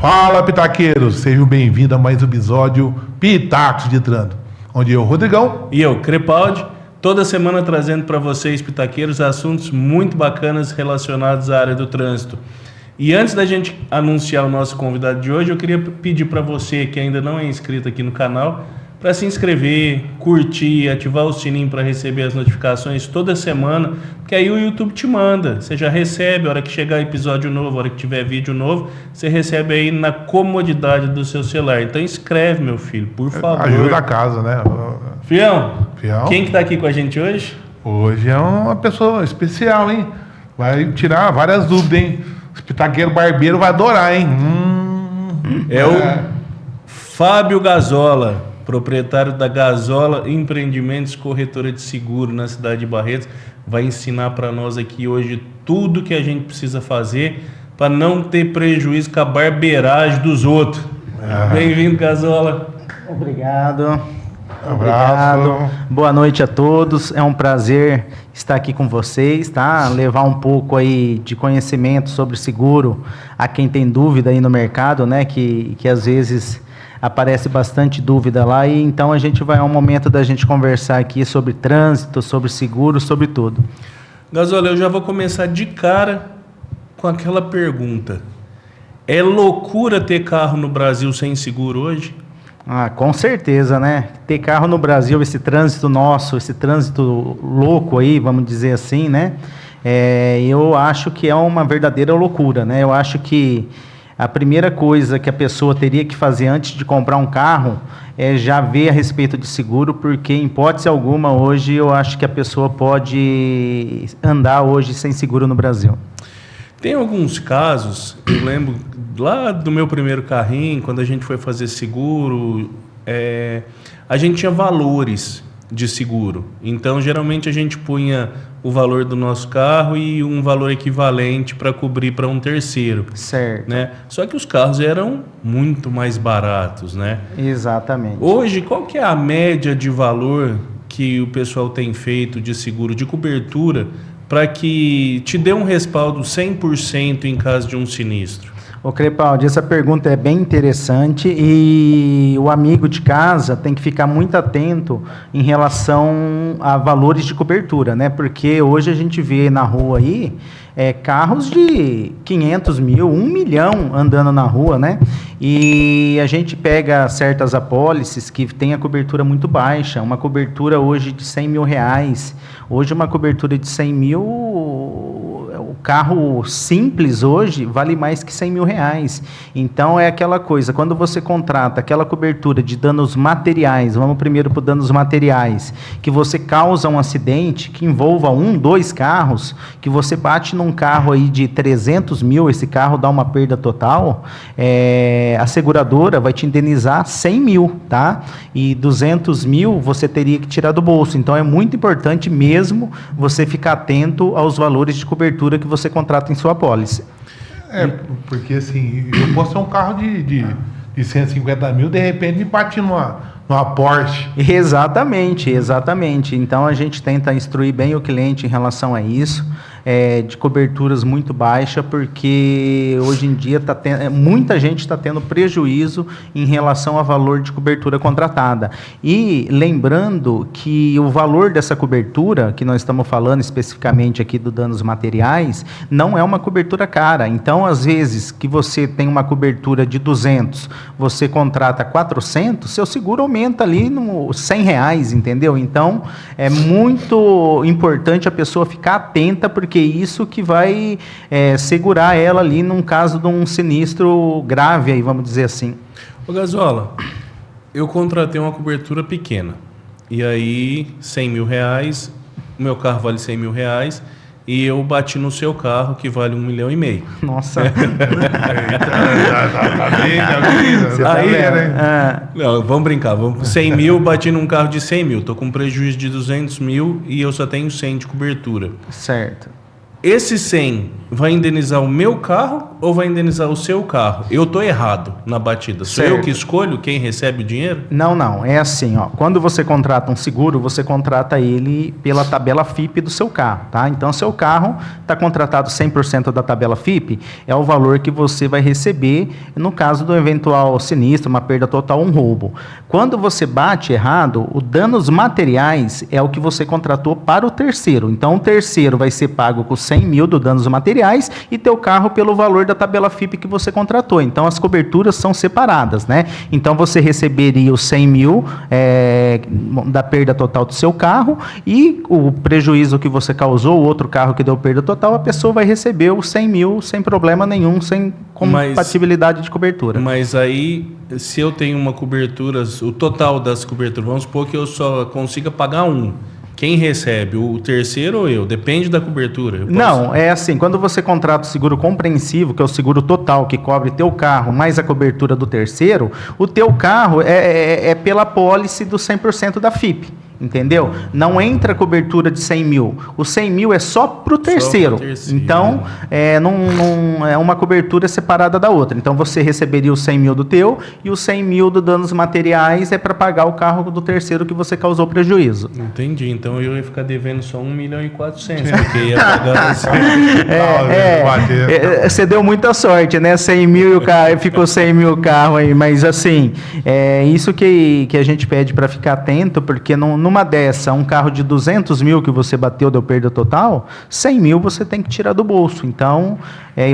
Fala, pitaqueiros! Sejam bem-vindos a mais um episódio Pitacos de Trânsito, onde eu, Rodrigão, e eu, Crepaldi, toda semana trazendo para vocês, pitaqueiros, assuntos muito bacanas relacionados à área do trânsito. E antes da gente anunciar o nosso convidado de hoje, eu queria pedir para você que ainda não é inscrito aqui no canal, para se inscrever, curtir, ativar o sininho para receber as notificações toda semana, porque aí o YouTube te manda, você já recebe, a hora que chegar episódio novo, a hora que tiver vídeo novo, você recebe aí na comodidade do seu celular. Então inscreve, meu filho, por favor. Ajuda a casa, né? Fião, Fião? Quem que tá aqui com a gente hoje? Hoje é uma pessoa especial, hein? Vai tirar várias dúvidas, hein? O pitaqueiro barbeiro vai adorar, hein? É o Fábio Gazola, proprietário da Gazola Empreendimentos, corretora de seguro na cidade de Barretos, vai ensinar para nós aqui hoje tudo que a gente precisa fazer para não ter prejuízo com a barbeiragem dos outros. Bem-vindo, Gazola. Obrigado. Abraço. Obrigado. Boa noite a todos. É um prazer estar aqui com vocês, tá? Levar um pouco aí de conhecimento sobre seguro a quem tem dúvida aí no mercado, né? Que às vezes aparece bastante dúvida lá, e então a gente vai, é um momento da gente conversar aqui sobre trânsito, sobre seguro, sobre tudo. Gazola, eu já vou começar de cara com aquela pergunta. É loucura ter carro no Brasil sem seguro hoje? Ah, com certeza, né? Ter carro no Brasil, esse trânsito nosso, esse trânsito louco aí, vamos dizer assim, né? Eu acho que é uma verdadeira loucura, né? Eu acho que a primeira coisa que a pessoa teria que fazer antes de comprar um carro é já ver a respeito de seguro, porque em hipótese alguma hoje eu acho que a pessoa pode andar hoje sem seguro no Brasil. Tem alguns casos, eu lembro lá do meu primeiro carrinho, quando a gente foi fazer seguro, a gente tinha valores de seguro. Então, geralmente a gente punha o valor do nosso carro e um valor equivalente para cobrir para um terceiro. Certo. Né? Só que os carros eram muito mais baratos, né? Exatamente. Hoje, qual que é a média de valor que o pessoal tem feito de seguro, de cobertura, para que te dê um respaldo 100% em caso de um sinistro? Ô Crepaldi, essa pergunta é bem interessante e o amigo de casa tem que ficar muito atento em relação a valores de cobertura, né? Porque hoje a gente vê na rua aí carros de 500 mil, 1 milhão andando na rua, né? E a gente pega certas apólices que tem a cobertura muito baixa, uma cobertura hoje de 100 mil reais. Hoje uma cobertura de 100 mil, o carro simples hoje vale mais que 100 mil reais. Então é aquela coisa, quando você contrata aquela cobertura de danos materiais, vamos primeiro para danos materiais, que você causa um acidente que envolva 1, 2 carros, que você bate num carro aí de 300 mil, esse carro dá uma perda total, a seguradora vai te indenizar 100 mil, tá? E 200 mil você teria que tirar do bolso. Então é muito importante mesmo você ficar atento aos valores de cobertura que você contrata em sua apólice. Porque assim, eu posso ter um carro de 150 mil, de repente me bate numa Porsche. Exatamente. Então a gente tenta instruir bem o cliente em relação a isso, de coberturas muito baixas, porque hoje em dia muita gente está tendo prejuízo em relação ao valor de cobertura contratada. E lembrando que o valor dessa cobertura, que nós estamos falando especificamente aqui do danos materiais, não é uma cobertura cara. Então, às vezes, que você tem uma cobertura de 200, você contrata 400, seu seguro aumenta ali no 100 reais, entendeu? Então, é muito importante a pessoa ficar atenta, porque isso que vai segurar ela ali num caso de um sinistro grave, aí, vamos dizer assim. Ô Gazola, eu contratei uma cobertura pequena, e aí 100 mil reais, o meu carro vale 100 mil reais, e eu bati no seu carro, que vale 1,5 milhão. Nossa. Você tá Aí, vendo, hein? Não, vamos brincar. 100 mil, bati num carro de 100 mil. Estou com prejuízo de 200 mil e eu só tenho 100 de cobertura. Certo. Esse 100 vai indenizar o meu carro ou vai indenizar o seu carro? Eu tô errado na batida. Sou eu que escolho quem recebe o dinheiro? Não. É assim, ó. Quando você contrata um seguro, você contrata ele pela tabela FIPE do seu carro, tá? Então, seu carro está contratado 100% da tabela FIPE, é o valor que você vai receber no caso do eventual sinistro, uma perda total, um roubo. Quando você bate errado, o danos materiais é o que você contratou para o terceiro. Então, o terceiro vai ser pago com 100 mil do danos materiais e teu carro pelo valor da tabela FIPE que você contratou. Então, as coberturas são separadas, né? Então, você receberia os 100 mil da perda total do seu carro e o prejuízo que você causou, o outro carro que deu perda total, a pessoa vai receber os 100 mil sem problema nenhum, sem compatibilidade de cobertura. Mas aí, se eu tenho uma cobertura, o total das coberturas, vamos supor que eu só consiga pagar um. Quem recebe? O terceiro ou eu? Depende da cobertura. Não, é assim, quando você contrata o seguro compreensivo, que é o seguro total, que cobre teu carro, mais a cobertura do terceiro, o teu carro é pela pólice do 100% da FIPE. Entendeu? Não entra cobertura de 100 mil. O 100 mil é só para o terceiro. Então, não é uma cobertura separada da outra. Então, você receberia os 100 mil do teu e os 100 mil do danos materiais é para pagar o carro do terceiro que você causou prejuízo. Entendi. Então, eu ia ficar devendo só 1.400.000, porque ia pagar assim. Você deu muita sorte, né? 100 mil e o carro, ficou 100 mil o carro aí. Mas, assim, é isso que a gente pede para ficar atento, porque numa dessa, um carro de 200 mil que você bateu, deu perda total, 100 mil você tem que tirar do bolso. Então,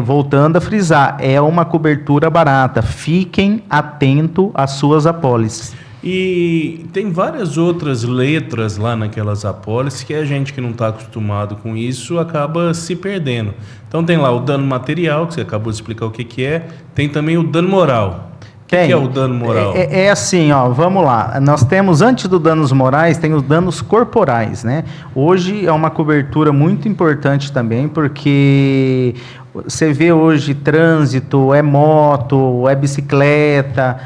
voltando a frisar, é uma cobertura barata. Fiquem atentos às suas apólices. E tem várias outras letras lá naquelas apólices que a gente que não está acostumado com isso acaba se perdendo. Então tem lá o dano material, que você acabou de explicar o que é. Tem também o dano moral. O que é o dano moral? É assim, ó, vamos lá. Nós temos, antes dos danos morais, tem os danos corporais, né? Hoje é uma cobertura muito importante também, porque você vê hoje trânsito, é moto, é bicicleta,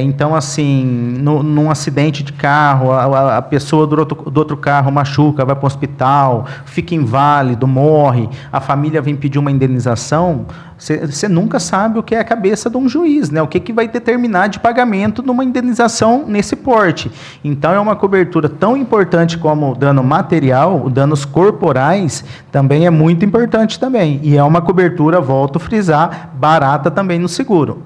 então assim, num acidente de carro, a pessoa do outro carro machuca, vai para o hospital, fica inválido, morre, a família vem pedir uma indenização, você nunca sabe o que é a cabeça de um juiz, né? O que vai determinar de pagamento numa indenização nesse porte. Então é uma cobertura tão importante como o dano material, os danos corporais, também é muito importante também. E é uma cobertura, volto a frisar, barata também no seguro.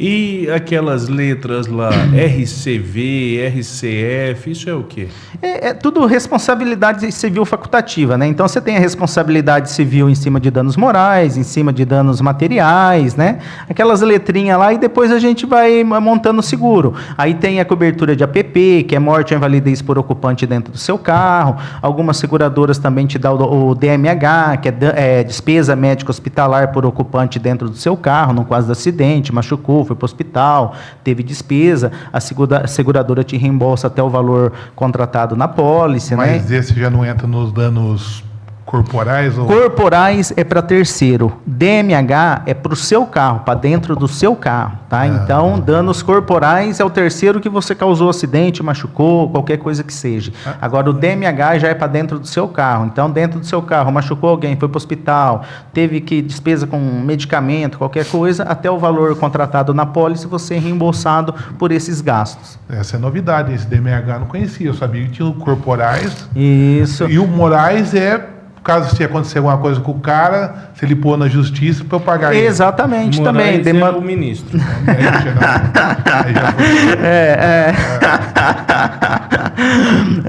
E aquelas letras lá, RCV, RCF, isso é o quê? É tudo responsabilidade civil facultativa, né? Então, você tem a responsabilidade civil em cima de danos morais, em cima de danos materiais, né? Aquelas letrinhas lá e depois a gente vai montando o seguro. Aí tem a cobertura de APP, que é morte ou invalidez por ocupante dentro do seu carro. Algumas seguradoras também te dão o DMH, que é despesa médica hospitalar por ocupante dentro do seu carro, no caso do acidente, machucou, foi para o hospital, teve despesa, a seguradora te reembolsa até o valor contratado na pólice, né? Mas esse já não entra nos danos corporais? Ou... Corporais é para terceiro. DMH é para o seu carro, para dentro do seu carro, tá? Então, danos corporais é o terceiro que você causou acidente, machucou, qualquer coisa que seja. Agora, o DMH já é para dentro do seu carro. Então, dentro do seu carro, machucou alguém, foi para o hospital, teve que despesa com medicamento, qualquer coisa, até o valor contratado na pólice, você é reembolsado por esses gastos. Essa é novidade, esse DMH eu não conhecia. Eu sabia que tinha o corporais. Isso. E o morais é... Caso se acontecer alguma coisa com o cara, se ele pôr na justiça para eu pagar ele. Exatamente, também. É o ministro.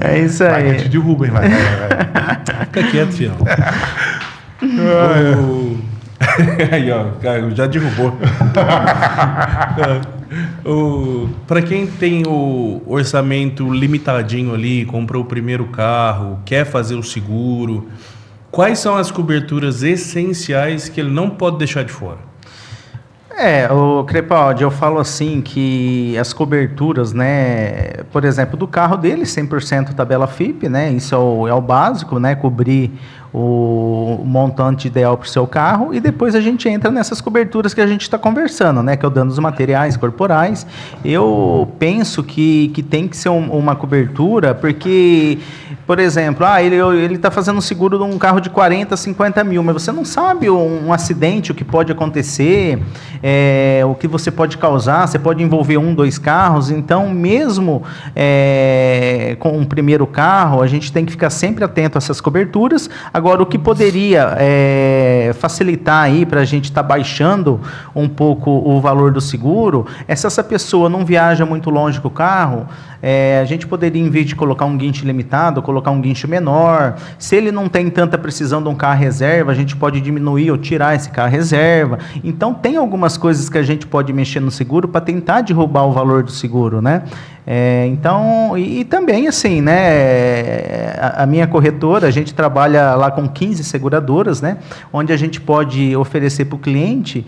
É isso aí. Vai que te derrubem, vai. Fica quieto, fião. Aí, ó, já derrubou. Para quem tem o orçamento limitadinho ali, comprou o primeiro carro, quer fazer o seguro, quais são as coberturas essenciais que ele não pode deixar de fora? O Crepaldi, eu falo assim que as coberturas, né, por exemplo, do carro dele, 100% tabela FIPE, né, isso é o básico, né, cobrir o montante ideal para o seu carro, e depois a gente entra nessas coberturas que a gente está conversando, né? Que é o danos materiais, corporais. Eu penso que tem que ser uma cobertura, porque, por exemplo, ele está fazendo um seguro de um carro de 40, 50 mil, mas você não sabe um acidente, o que pode acontecer, o que você pode causar, você pode envolver 1, 2 carros, então mesmo com um primeiro carro, a gente tem que ficar sempre atento a essas coberturas. Agora, o que poderia facilitar aí para a gente estar baixando um pouco o valor do seguro, é se essa pessoa não viaja muito longe com o carro, a gente poderia, em vez de colocar um guincho limitado, colocar um guincho menor. Se ele não tem tanta precisão de um carro reserva, a gente pode diminuir ou tirar esse carro reserva. Então, tem algumas coisas que a gente pode mexer no seguro para tentar derrubar o valor do seguro, né? Então, e também assim, né, a minha corretora, a gente trabalha lá com 15 seguradoras, né, onde a gente pode oferecer para o cliente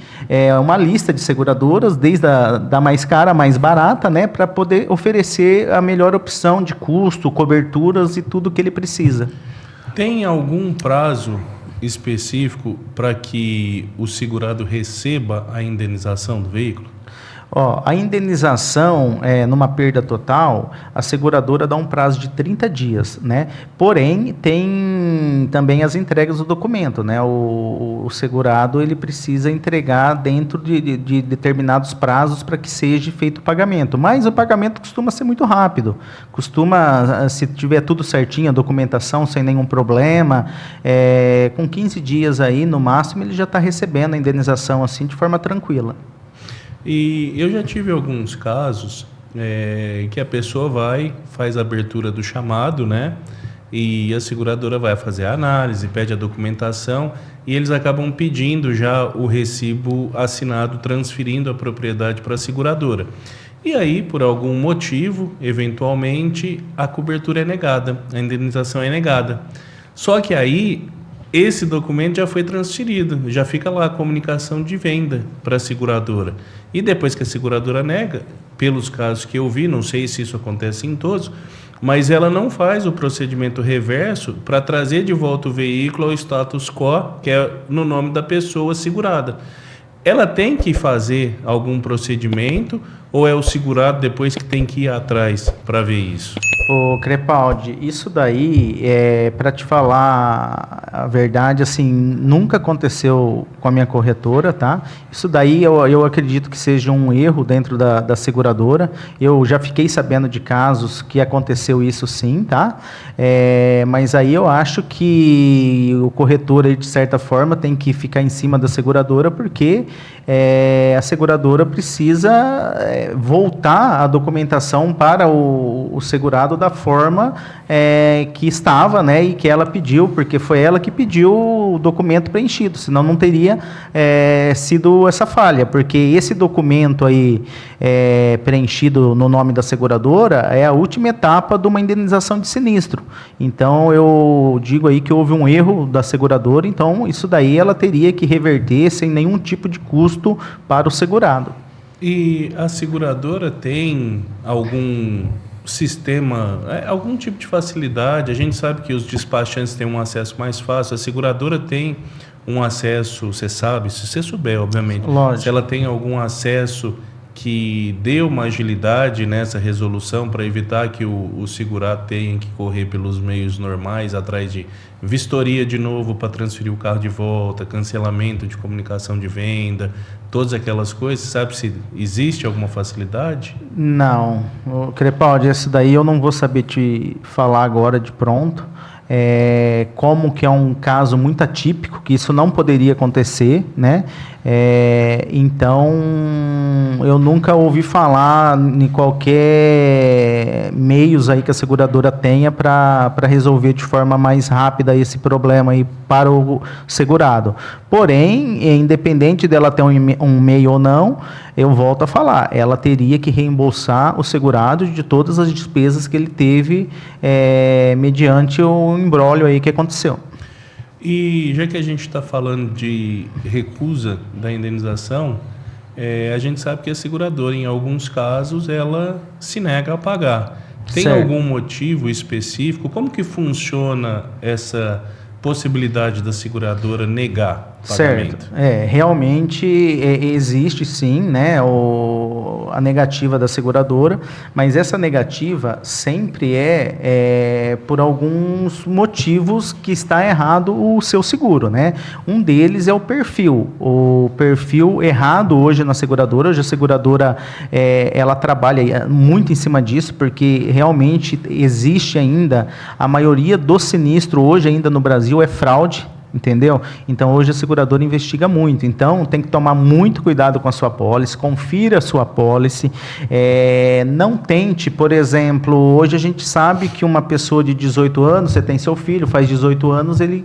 uma lista de seguradoras, desde da mais cara à mais barata, né, para poder oferecer a melhor opção de custo, coberturas e tudo que ele precisa. Tem algum prazo específico para que o segurado receba a indenização do veículo? A indenização, numa perda total, a seguradora dá um prazo de 30 dias, né? Porém, tem também as entregas do documento, né? O segurado, ele precisa entregar dentro de determinados prazos para que seja feito o pagamento. Mas o pagamento costuma ser muito rápido. Se tiver tudo certinho, a documentação sem nenhum problema, com 15 dias aí, no máximo, ele já está recebendo a indenização assim de forma tranquila. E eu já tive alguns casos que a pessoa faz a abertura do chamado, né? E a seguradora vai fazer a análise, pede a documentação e eles acabam pedindo já o recibo assinado, transferindo a propriedade para a seguradora. E aí, por algum motivo, eventualmente, a cobertura é negada, a indenização é negada. Só que aí, esse documento já foi transferido, já fica lá a comunicação de venda para a seguradora. E depois que a seguradora nega, pelos casos que eu vi, não sei se isso acontece em todos, mas ela não faz o procedimento reverso para trazer de volta o veículo ao status quo, que é no nome da pessoa segurada. Ela tem que fazer algum procedimento ou é o segurado depois que tem que ir atrás para ver isso? Ô Crepaldi, isso daí, para te falar a verdade, assim, nunca aconteceu com a minha corretora, tá? Isso daí eu acredito que seja um erro dentro da seguradora. Eu já fiquei sabendo de casos que aconteceu isso sim, tá? Mas aí eu acho que o corretor, aí, de certa forma, tem que ficar em cima da seguradora, porque a seguradora precisa voltar a documentação para o segurado da forma que estava, né, e que ela pediu, porque foi ela que pediu o documento preenchido, senão não teria sido essa falha, porque esse documento aí preenchido no nome da seguradora é a última etapa de uma indenização de sinistro. Então eu digo aí que houve um erro da seguradora, então isso daí ela teria que reverter sem nenhum tipo de custo para o segurado. E a seguradora tem algum sistema, algum tipo de facilidade? A gente sabe que os despachantes têm um acesso mais fácil, a seguradora tem um acesso, você sabe, se você souber, obviamente. Lógico. Se ela tem algum acesso que dê uma agilidade nessa resolução para evitar que o segurado tenha que correr pelos meios normais, atrás de vistoria de novo para transferir o carro de volta, cancelamento de comunicação de venda, todas aquelas coisas, sabe se existe alguma facilidade? Não, Crepaldi, esse daí eu não vou saber te falar agora de pronto. Como que é um caso muito atípico, que isso não poderia acontecer, né? Então, eu nunca ouvi falar em qualquer meios aí que a seguradora tenha para resolver de forma mais rápida esse problema aí para o segurado. Porém, independente dela ter um meio ou não, eu volto a falar, ela teria que reembolsar o segurado de todas as despesas que ele teve mediante o imbróglio aí que aconteceu. E já que a gente está falando de recusa da indenização, a gente sabe que a seguradora, em alguns casos, ela se nega a pagar. Tem certo. Algum motivo específico? Como que funciona essa possibilidade da seguradora negar o pagamento? Certo. Realmente existe sim, né, a negativa da seguradora, mas essa negativa sempre é por alguns motivos que está errado o seu seguro, né? Um deles é o perfil. O perfil errado hoje na seguradora. Hoje a seguradora ela trabalha muito em cima disso, porque realmente existe ainda, a maioria do sinistro hoje ainda no Brasil é fraude. Entendeu? Então, hoje a seguradora investiga muito. Então, tem que tomar muito cuidado com a sua apólice, confira a sua apólice. Não tente, por exemplo, hoje a gente sabe que uma pessoa de 18 anos, você tem seu filho, faz 18 anos, ele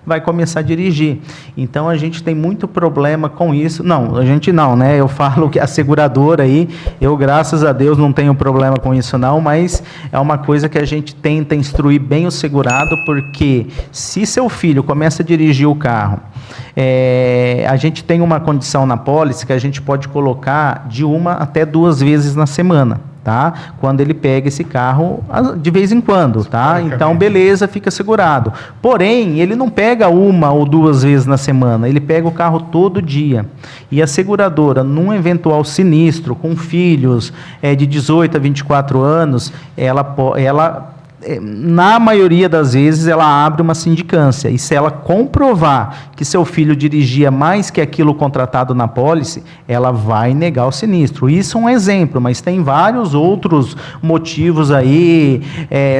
vai começar a dirigir. Então, a gente tem muito problema com isso. Não, a gente não, né? Eu falo que a seguradora aí, eu, graças a Deus, não tenho problema com isso não, mas é uma coisa que a gente tenta instruir bem o segurado, porque se seu filho começa a dirigir o carro, a gente tem uma condição na pólice que a gente pode colocar de 1 até 2 vezes na semana. Tá? Quando ele pega esse carro de vez em quando, tá? Então, beleza, fica segurado. Porém, ele não pega 1 ou 2 vezes na semana, ele pega o carro todo dia. E a seguradora, num eventual sinistro com filhos de 18 a 24 anos, ela na maioria das vezes ela abre uma sindicância, e se ela comprovar que seu filho dirigia mais que aquilo contratado na pólice, ela vai negar o sinistro. Isso é um exemplo, mas tem vários outros motivos aí,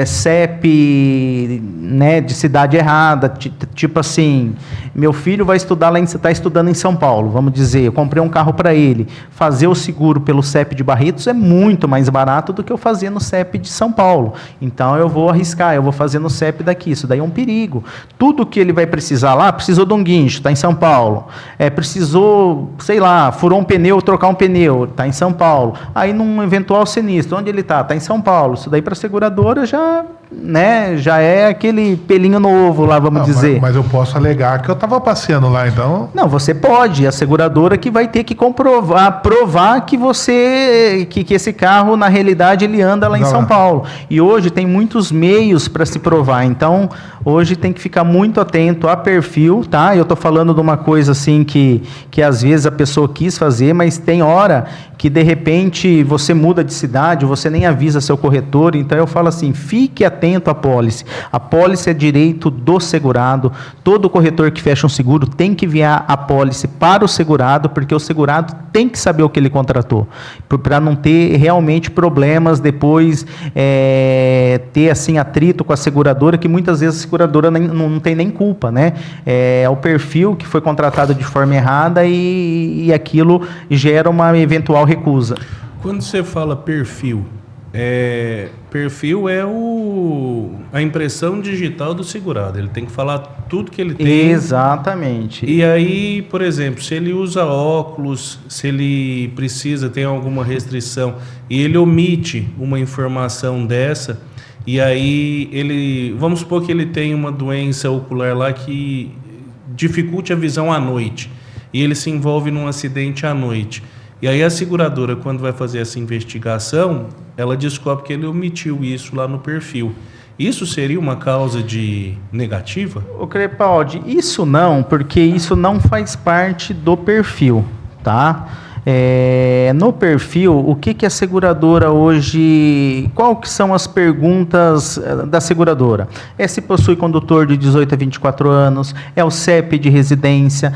CEP, né, de cidade errada, tipo assim, meu filho vai estudar lá, está estudando em São Paulo, vamos dizer, eu comprei um carro para ele, fazer o seguro pelo CEP de Barretos é muito mais barato do que eu fazer no CEP de São Paulo. Então eu vou arriscar, eu vou fazer no CEP daqui, isso daí é um perigo. Tudo que ele vai precisar lá, precisou de um guincho, está em São Paulo. Precisou, sei lá, furou um pneu, trocar um pneu, está em São Paulo. Aí num eventual sinistro, onde ele está? Está em São Paulo. Isso daí para a seguradora já, né, já é aquele pelinho novo lá, vamos dizer. Mas eu posso alegar que eu estava passeando lá, então... Não, você pode, a seguradora que vai ter que provar que você, que esse carro, na realidade, ele anda lá em São Paulo. E hoje tem muitos meios para se provar, então hoje tem que ficar muito atento a perfil, tá? Eu estou falando de uma coisa assim que às vezes a pessoa quis fazer, mas tem hora que de repente você muda de cidade, você nem avisa seu corretor, então eu falo assim, fique atento à pólice. A pólice é direito do segurado, todo corretor que fecha um seguro tem que enviar a pólice para o segurado, porque o segurado tem que saber o que ele contratou, para não ter realmente problemas depois, ter assim atrito com a seguradora, que muitas vezes a seguradora não tem nem culpa, né? É o perfil que foi contratado de forma errada e aquilo gera uma eventual recusa. Quando você fala perfil, perfil é a impressão digital do segurado. Ele tem que falar tudo que ele tem. Exatamente. E aí, por exemplo, se ele usa óculos, se ele tem alguma restrição e ele omite uma informação dessa, e aí vamos supor que ele tem uma doença ocular lá que dificulte a visão à noite, e ele se envolve num acidente à noite. E aí a seguradora, quando vai fazer essa investigação, ela descobre que ele omitiu isso lá no perfil. Isso seria uma causa de negativa? Ô Crepaldi, isso não, porque isso não faz parte do perfil, tá? No perfil, o que a seguradora hoje... Qual que são as perguntas da seguradora? Se possui condutor de 18 a 24 anos, o CEP de residência,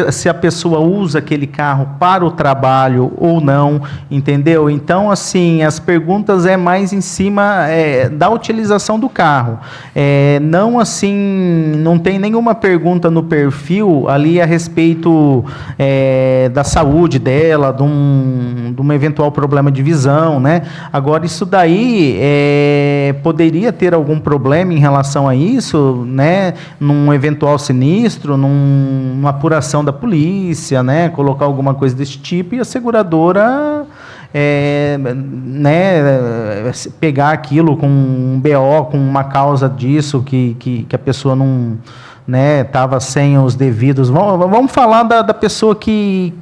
se a pessoa usa aquele carro para o trabalho ou não, entendeu? Então, assim, as perguntas mais em cima da utilização do carro. Não assim, não tem nenhuma pergunta no perfil ali a respeito da saúde dela, de um eventual problema de visão, né? Agora, isso daí poderia ter algum problema em relação a isso, né? Num eventual sinistro, numa apuração da polícia, né? Colocar alguma coisa desse tipo, e a seguradora pegar aquilo com um BO, com uma causa disso, que a pessoa não estava sem os devidos... Vamos falar da pessoa que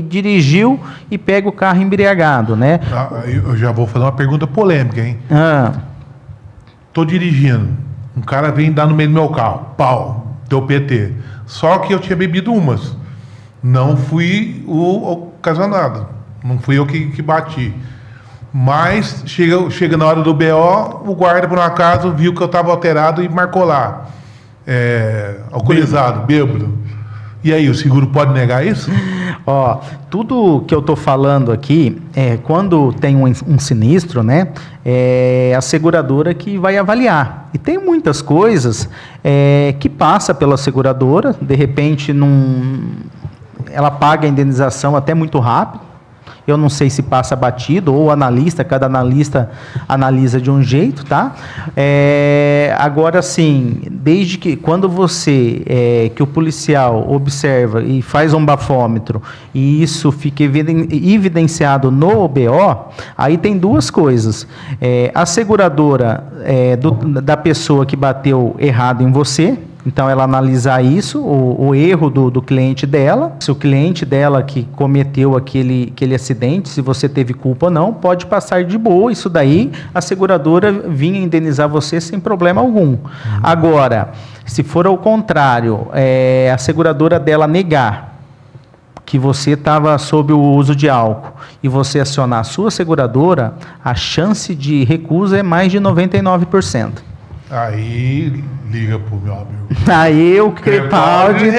dirigiu e pega o carro embriagado, né? Eu já vou fazer uma pergunta polêmica, hein? Tô dirigindo, Um cara vem dar no meio do meu carro, pau, deu PT. Só que eu tinha bebido umas. Não fui o ocasionado. Não fui eu que bati. Mas chega na hora do BO, o guarda, por um acaso, viu que eu estava alterado e marcou lá. Alcoolizado, bêbado. E aí, o seguro pode negar isso? Ó, tudo que eu tô falando aqui, quando tem um sinistro, né, é a seguradora que vai avaliar. E tem muitas coisas que passa pela seguradora, de repente ela paga a indenização até muito rápido. Eu não sei se passa batido ou cada analista analisa de um jeito, tá? Agora sim, desde que quando que o policial observa e faz um bafômetro e isso fica evidenciado no BO, aí tem duas coisas. A seguradora da pessoa que bateu errado em você. Então, ela analisar isso, o erro do cliente dela, se o cliente dela que cometeu aquele acidente, se você teve culpa ou não, pode passar de boa. Isso daí, a seguradora vinha indenizar você sem problema algum. Agora, se for ao contrário, a seguradora dela negar que você estava sob o uso de álcool e você acionar a sua seguradora, a chance de recusa é mais de 99%. Aí liga pro meu amigo. Aí o Crepaldi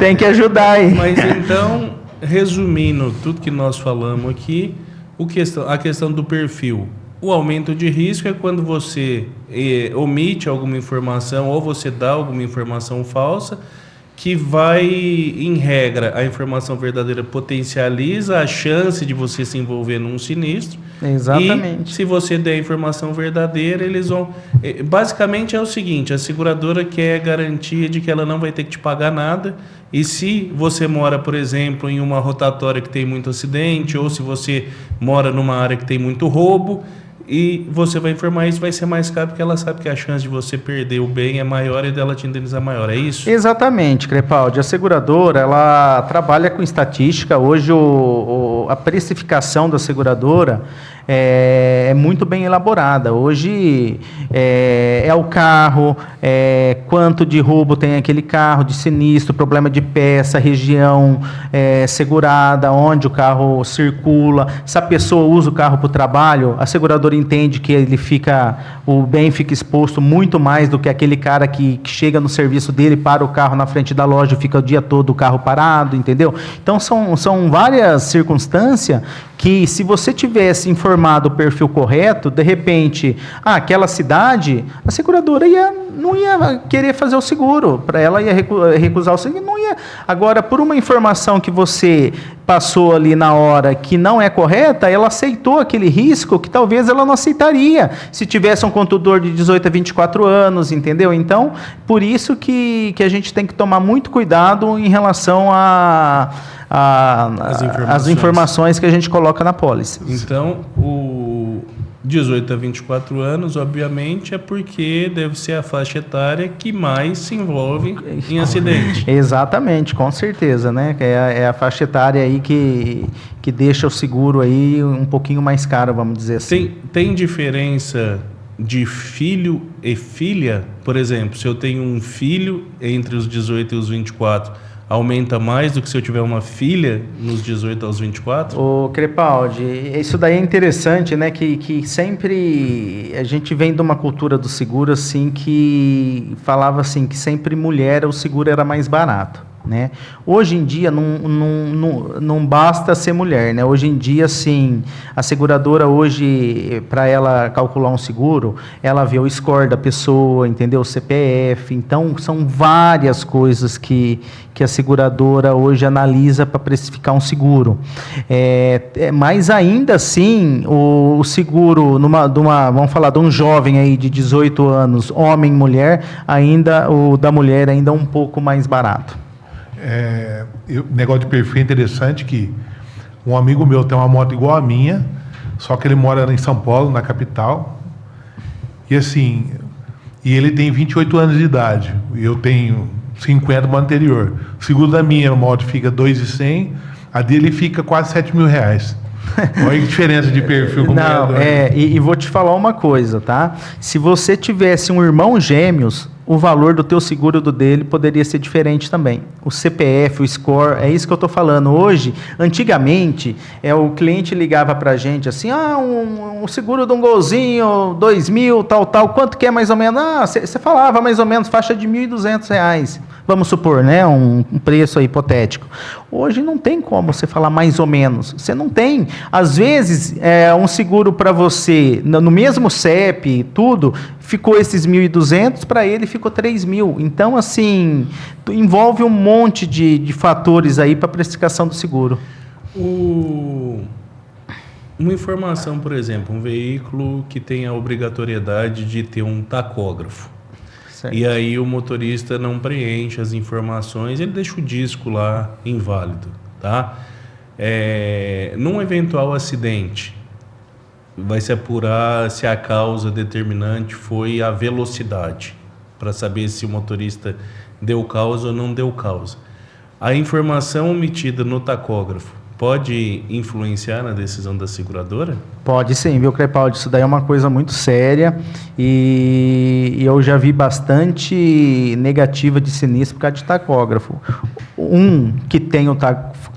tem que ajudar aí. Mas então, resumindo tudo que nós falamos aqui, a questão do perfil. O aumento de risco é quando você omite alguma informação ou você dá alguma informação falsa, que vai, em regra, a informação verdadeira potencializa a chance de você se envolver num sinistro. Exatamente. E se você der a informação verdadeira, eles vão... Basicamente é o seguinte, a seguradora quer garantia de que ela não vai ter que te pagar nada, e se você mora, por exemplo, em uma rotatória que tem muito acidente, ou se você mora numa área que tem muito roubo, e você vai informar isso, vai ser mais caro, porque ela sabe que a chance de você perder o bem é maior e dela te indenizar maior, é isso? Exatamente, Crepaldi. A seguradora, ela trabalha com estatística. Hoje a precificação da seguradora é muito bem elaborada. Hoje é o carro, quanto de roubo tem aquele carro, de sinistro, problema de peça, região segurada, onde o carro circula. Se a pessoa usa o carro para o trabalho, a seguradora entende que o bem fica exposto muito mais do que aquele cara que chega no serviço dele, para o carro na frente da loja e fica o dia todo o carro parado, entendeu? Então são várias circunstâncias que, se você tivesse informado o perfil correto, de repente, aquela cidade, a seguradora não ia querer fazer o seguro, para ela ia recusar o seguro, não ia. Agora, por uma informação que você passou ali na hora que não é correta, ela aceitou aquele risco que talvez ela não aceitaria se tivesse um condutor de 18 a 24 anos, entendeu? Então, por isso que a gente tem que tomar muito cuidado em relação as informações que a gente coloca na pólice. Então, o 18 a 24 anos, obviamente, é porque deve ser a faixa etária que mais se envolve em acidente. Exatamente, com certeza, né? É a faixa etária aí que deixa o seguro aí um pouquinho mais caro, vamos dizer assim. Tem diferença de filho e filha? Por exemplo, se eu tenho um filho entre os 18 e os 24, aumenta mais do que se eu tiver uma filha nos 18 aos 24? Ô, Crepaldi, isso daí é interessante, né? Que sempre a gente vem de uma cultura do seguro assim, que falava assim que sempre mulher, o seguro era mais barato, né? Hoje em dia não basta ser mulher, né? Hoje em dia, sim, a seguradora hoje, para ela calcular um seguro, ela vê o score da pessoa, entendeu? O CPF. Então, são várias coisas que a seguradora hoje analisa para precificar um seguro. Mas ainda assim, o seguro, vamos falar de um jovem aí de 18 anos, homem, mulher, ainda o da mulher ainda é um pouco mais barato. Negócio de perfil é interessante, que um amigo meu tem uma moto igual a minha, só que ele mora em São Paulo, na capital, e assim, ele tem 28 anos de idade, e eu tenho 50 no anterior. O seguro da minha moto fica 2.100, a dele fica quase R$7.000. Olha a diferença de perfil com o Não, vereador. e vou te falar uma coisa, tá? Se você tivesse um irmão gêmeos, o valor do teu seguro do dele poderia ser diferente também. O CPF, o score, é isso que eu estou falando. Hoje, antigamente, o cliente ligava para a gente assim, um seguro de um golzinho, 2.000, tal, quanto que é mais ou menos? Você falava mais ou menos faixa de R$1.200. Vamos supor, né, um preço aí hipotético. Hoje não tem como você falar mais ou menos. Você não tem. Às vezes, um seguro para você, no mesmo CEP, tudo, ficou esses 1.200, para ele ficou 3.000. Então, assim, envolve um monte de fatores aí para a precificação do seguro. Uma informação, por exemplo, um veículo que tem a obrigatoriedade de ter um tacógrafo. Certo. E aí o motorista não preenche as informações, ele deixa o disco lá inválido, tá? Num eventual acidente, vai se apurar se a causa determinante foi a velocidade, para saber se o motorista deu causa ou não deu causa. A informação omitida no tacógrafo pode influenciar na decisão da seguradora? Pode sim, viu, Crepaldi? Isso daí é uma coisa muito séria e eu já vi bastante negativa de sinistro por causa de tacógrafo. Um que tem o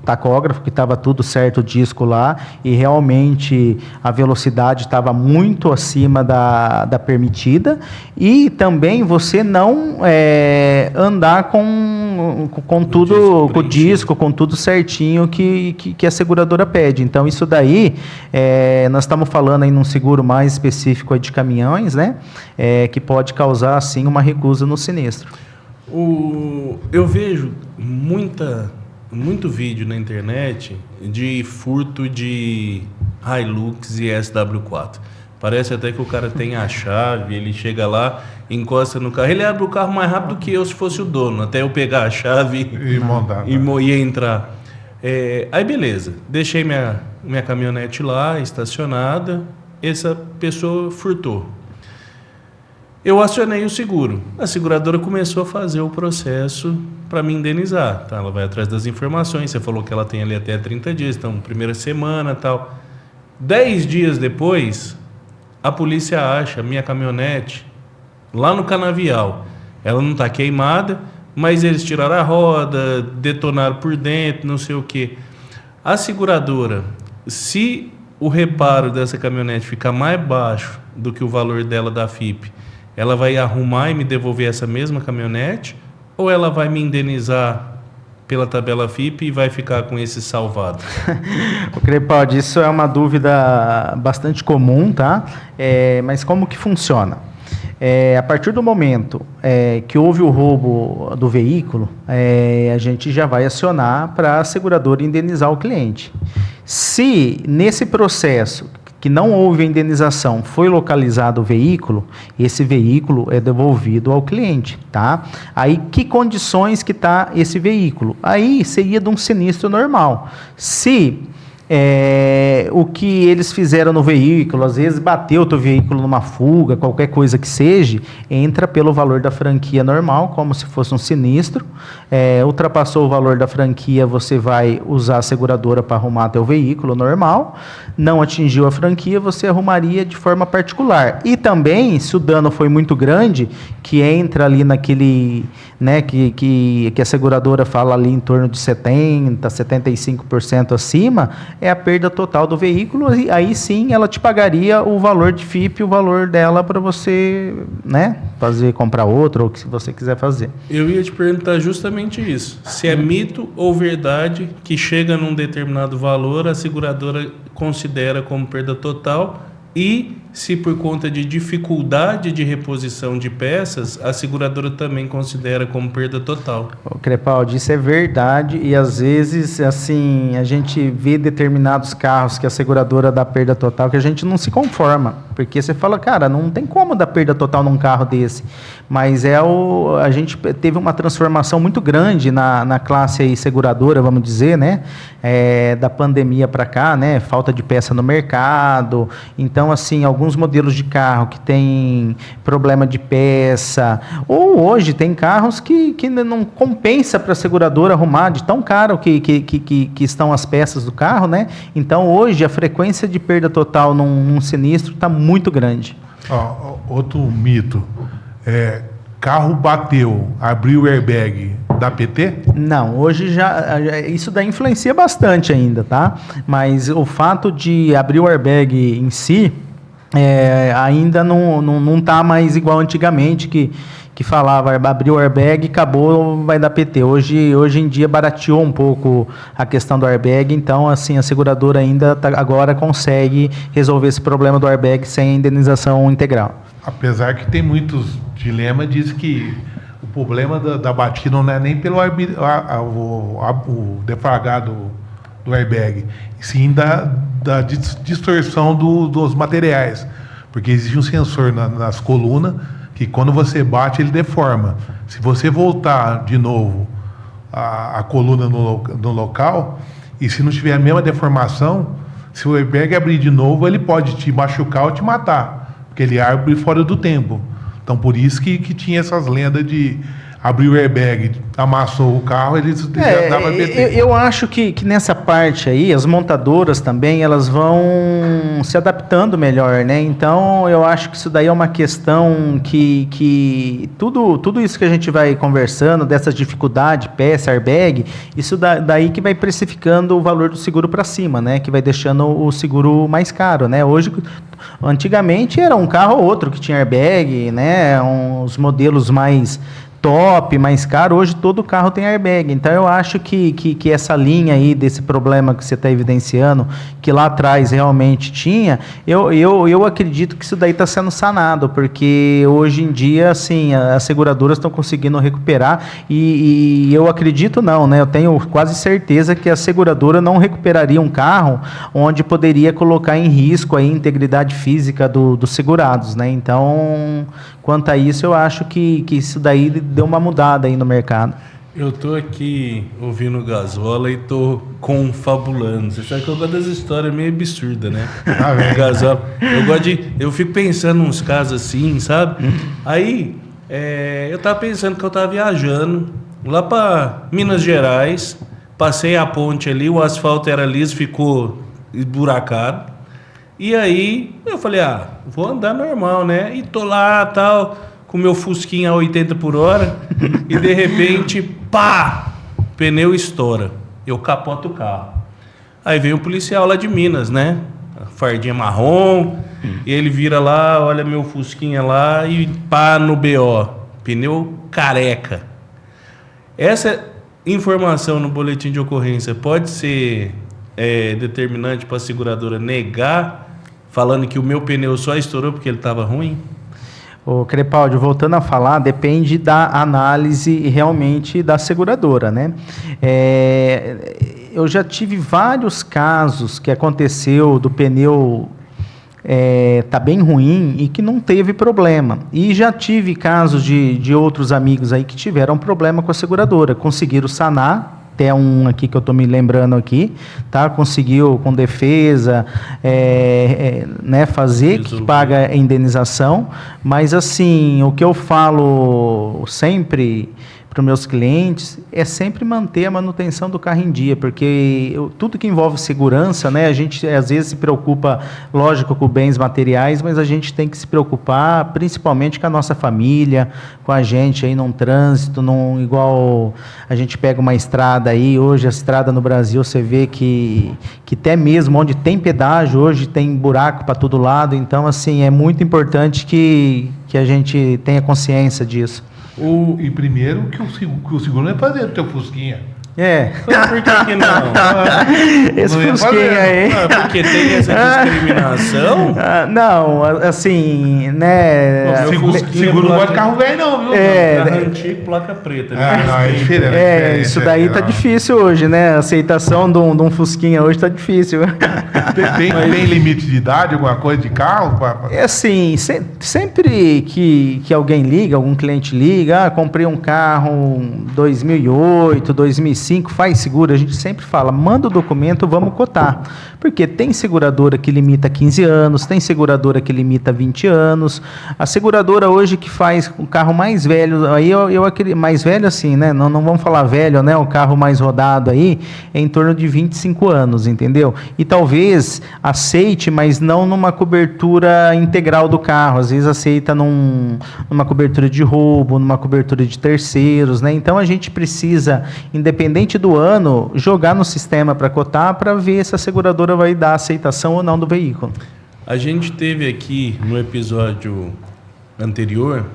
tacógrafo, que estava tudo certo, o disco lá, e realmente a velocidade estava muito acima da permitida, e também você não andar com tudo, com o disco, com tudo certinho que a seguradora pede. Então, isso daí, nós estamos falando aí num seguro mais específico aí de caminhões, né? Que pode causar, assim, uma recusa no sinistro. Eu vejo muito vídeo na internet de furto de Hilux e SW4. Parece até que o cara tem a chave, ele chega lá, encosta no carro, ele abre o carro mais rápido que eu se fosse o dono, até eu pegar a chave E montar. e entrar. Aí beleza, deixei minha caminhonete lá, estacionada, essa pessoa furtou. Eu acionei o seguro. A seguradora começou a fazer o processo para me indenizar. Tá? Ela vai atrás das informações. Você falou que ela tem ali até 30 dias, então primeira semana, tal. 10 dias depois, a polícia acha minha caminhonete lá no canavial. Ela não está queimada, mas eles tiraram a roda, detonaram por dentro, não sei o quê. A seguradora, se o reparo dessa caminhonete ficar mais baixo do que o valor dela da FIP, ela vai arrumar e me devolver essa mesma caminhonete, ou ela vai me indenizar pela tabela FIP e vai ficar com esse salvado? O Crepaldi, isso é uma dúvida bastante comum, tá? Mas como que funciona? A partir do momento que houve o roubo do veículo, a gente já vai acionar para a seguradora indenizar o cliente. Se nesse processo que não houve a indenização, foi localizado o veículo, esse veículo é devolvido ao cliente, tá? Aí, que condições que está esse veículo? Aí, seria de um sinistro normal. Se o que eles fizeram no veículo, às vezes bateu o teu veículo numa fuga, qualquer coisa que seja, entra pelo valor da franquia normal, como se fosse um sinistro. Ultrapassou o valor da franquia, você vai usar a seguradora para arrumar teu veículo normal. Não atingiu a franquia, você arrumaria de forma particular. E também, se o dano foi muito grande, que entra ali naquele, né, que a seguradora fala ali em torno de 70%, 75% acima, é a perda total do veículo, e aí sim ela te pagaria o valor de FIP, o valor dela para você, né, comprar outro, ou o que você quiser fazer. Eu ia te perguntar justamente isso. Se é mito ou verdade que chega num determinado valor, a seguradora considera como perda total, e se por conta de dificuldade de reposição de peças, a seguradora também considera como perda total. Crepaldi, isso é verdade, e às vezes, assim, a gente vê determinados carros que a seguradora dá perda total, que a gente não se conforma, porque você fala, cara, não tem como dar perda total num carro desse, mas a gente teve uma transformação muito grande na classe aí seguradora, vamos dizer, né, da pandemia para cá, né, falta de peça no mercado, então, assim, alguns alguns modelos de carro que tem problema de peça, ou hoje tem carros que não compensa para a seguradora arrumar, de tão caro que estão as peças do carro, né? Então, hoje, a frequência de perda total num sinistro está muito grande. Outro mito, carro bateu, abriu o airbag, dá PT? Não, hoje isso daí influencia bastante ainda, tá? Mas o fato de abrir o airbag em si, ainda não tá mais igual antigamente, que falava, abriu o airbag, acabou, vai dar PT. Hoje em dia barateou um pouco a questão do airbag, então assim, a seguradora ainda agora consegue resolver esse problema do airbag sem indenização integral. Apesar que tem muitos dilemas, diz que o problema da batida não é nem pelo o defragado do airbag, e sim da distorção dos materiais, porque existe um sensor nas colunas que quando você bate ele deforma. Se você voltar de novo a coluna no local, e se não tiver a mesma deformação, se o airbag abrir de novo, ele pode te machucar ou te matar, porque ele abre fora do tempo. Então, por isso que tinha essas lendas de abrir o airbag, amassou o carro, ele já dava PT. Eu acho que nessa parte aí, as montadoras também, elas vão se adaptando melhor, né? Então, eu acho que isso daí é uma questão que tudo isso que a gente vai conversando, dessas dificuldades, peça, airbag, isso daí que vai precificando o valor do seguro para cima, né? Que vai deixando o seguro mais caro, né? Hoje, antigamente, era um carro ou outro que tinha airbag, né? Uns modelos mais top, mais caro, hoje todo carro tem airbag. Então eu acho que essa linha aí desse problema que você está evidenciando, que lá atrás realmente tinha, eu acredito que isso daí está sendo sanado, porque hoje em dia, assim, as seguradoras estão conseguindo recuperar e eu acredito não, né? Eu tenho quase certeza que a seguradora não recuperaria um carro onde poderia colocar em risco a integridade física dos segurados, né? Então, quanto a isso, eu acho que isso daí deu uma mudada aí no mercado. Eu tô aqui ouvindo o Gasola e tô confabulando. Você sabe que eu gosto das histórias meio absurdas, né? Gasola. Eu fico pensando uns casos assim, sabe? Aí, eu tava pensando que eu tava viajando lá para Minas Gerais, passei a ponte ali, o asfalto era liso, ficou esburacado. E aí, eu falei, vou andar normal, né? E tô lá, tal, com meu fusquinha a 80 por hora, e de repente, pá! Pneu estoura. Eu capoto o carro. Aí vem o policial lá de Minas, né? Fardinha marrom, e ele vira lá, olha meu fusquinha lá e pá no BO. Pneu careca. Essa informação no boletim de ocorrência pode ser determinante para a seguradora negar, falando que o meu pneu só estourou porque ele estava ruim? Ô, Crepaldi, voltando a falar, depende da análise realmente da seguradora, né? Eu já tive vários casos que aconteceu do pneu tá bem ruim e que não teve problema. E já tive casos de outros amigos aí que tiveram problema com a seguradora, conseguiram sanar. Até um aqui que eu estou me lembrando aqui, tá? Conseguiu com defesa, né, fazer, que paga a indenização, mas assim, o que eu falo sempre para os meus clientes é sempre manter a manutenção do carro em dia, porque tudo que envolve segurança, né, a gente às vezes se preocupa, lógico, com bens materiais, mas a gente tem que se preocupar principalmente com a nossa família, com a gente aí num trânsito, igual a gente pega uma estrada aí, hoje a estrada no Brasil você vê que até mesmo onde tem pedágio, hoje tem buraco para todo lado, então assim, é muito importante que a gente tenha consciência disso. E primeiro que o seguro não é fazer do teu fusquinha. Por que não? Esse não fusquinha aí. Porque tem essa discriminação? Não, assim, né? Seguro não pode carro velho, não, viu? Carro antigo, placa preta. Não, é diferente. Isso daí tá difícil hoje, né? A aceitação de um fusquinha hoje tá difícil. Tem limite de idade, alguma coisa de carro? É assim, sempre que alguém liga, algum cliente liga, comprei um carro 2008, 2005, 25, faz seguro, a gente sempre fala, manda o documento, vamos cotar. Porque tem seguradora que limita 15 anos, tem seguradora que limita 20 anos. A seguradora hoje que faz o carro mais velho, aí mais velho assim, né? Não vamos falar velho, né? O carro mais rodado aí é em torno de 25 anos, entendeu? E talvez aceite, mas não numa cobertura integral do carro. Às vezes aceita numa cobertura de roubo, numa cobertura de terceiros, né? Então a gente precisa, independente do ano, jogar no sistema para cotar para ver se a seguradora vai dar aceitação ou não do veículo. A gente teve aqui no episódio anterior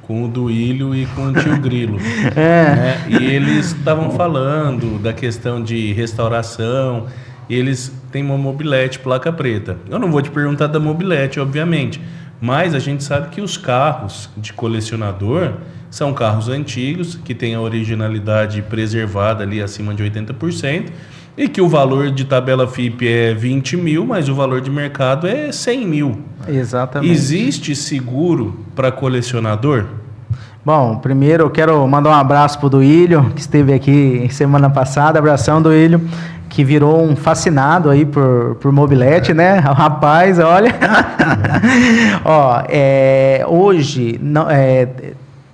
com o Duílio e com o tio Grilo. Né? E eles estavam falando da questão de restauração. Eles têm uma mobilete placa preta. Eu não vou te perguntar da mobilete, obviamente, mas a gente sabe que os carros de colecionador são carros antigos, que têm a originalidade preservada ali acima de 80%, e que o valor de tabela FIP é 20 mil, mas o valor de mercado é 100 mil. Exatamente. Existe seguro para colecionador? Bom, primeiro eu quero mandar um abraço para o Duílio, que esteve aqui semana passada. Abração, Duílio, que virou um fascinado aí por mobilete, né? O rapaz, olha. Ó, hoje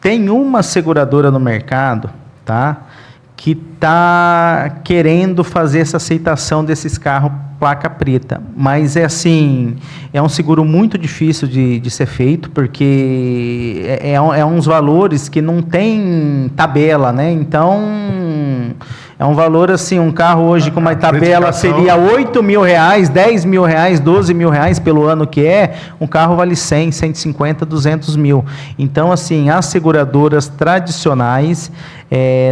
tem uma seguradora no mercado, tá? Que está querendo fazer essa aceitação desses carros placa preta, mas é um seguro muito difícil de ser feito, porque é uns valores que não tem tabela, né? Então é um valor assim, um carro hoje com uma tabela seria R$8 mil, R$10 mil, R$12 mil pelo ano que um carro vale 100, 150, 200 mil. Então assim, as seguradoras tradicionais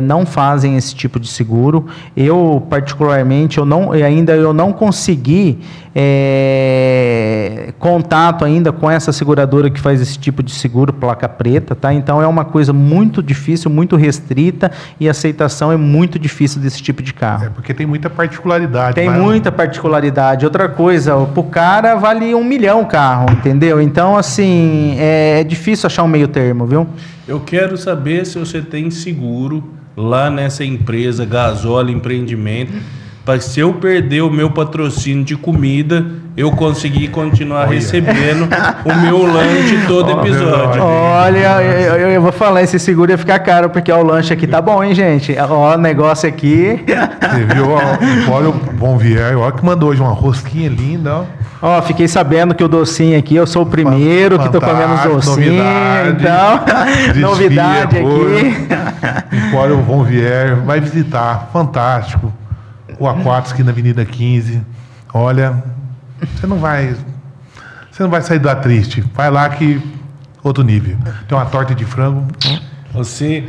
não fazem esse tipo de seguro. Eu particularmente, eu não consegui contato ainda com essa seguradora que faz esse tipo de seguro placa preta, tá? Então é uma coisa muito difícil, muito restrita, e a aceitação é muito difícil desse tipo de carro. Porque tem muita particularidade. Tem muita particularidade. Outra coisa, pro cara vale 1 milhão o carro, entendeu? Então assim, é difícil achar um meio termo, viu? Eu quero saber se você tem seguro lá nessa empresa Gasóleo Empreendimento, para se eu perder o meu patrocínio de comida, eu conseguir continuar recebendo o meu lanche todo episódio. Olha, eu vou falar, esse seguro ia ficar caro, porque o lanche aqui tá bom, hein, gente? Ó, o negócio aqui. Você viu? Olha o Bom Vier, olha que mandou hoje uma rosquinha linda, ó. Ó, fiquei sabendo que o docinho aqui, eu sou o primeiro que tô comendo os docinhos. Então, novidade aqui. Olha o Bom Vier, vai visitar, fantástico. O Aquático aqui na Avenida 15. Olha, você não vai sair da triste. Vai lá que outro nível. Tem uma torta de frango. Você,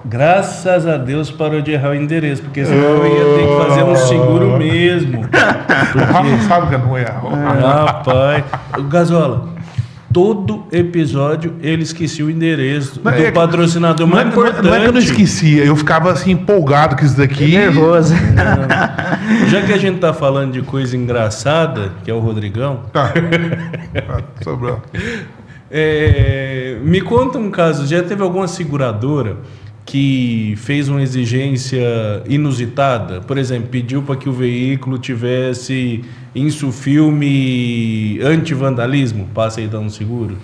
graças a Deus, parou de errar o endereço, porque senão eu ia ter que fazer um seguro mesmo. O Rafa sabe que eu não erro. Rapaz, Gasola, todo episódio ele esquecia o endereço do patrocinador mais importante. Não é que eu não esquecia, eu ficava assim empolgado com isso daqui. Nervoso. Já que a gente tá falando de coisa engraçada, que é o Rodrigão. Sobrou. Me conta um caso, já teve alguma seguradora que fez uma exigência inusitada? Por exemplo, pediu para que o veículo tivesse insufilme anti-vandalismo para aceitar um seguro?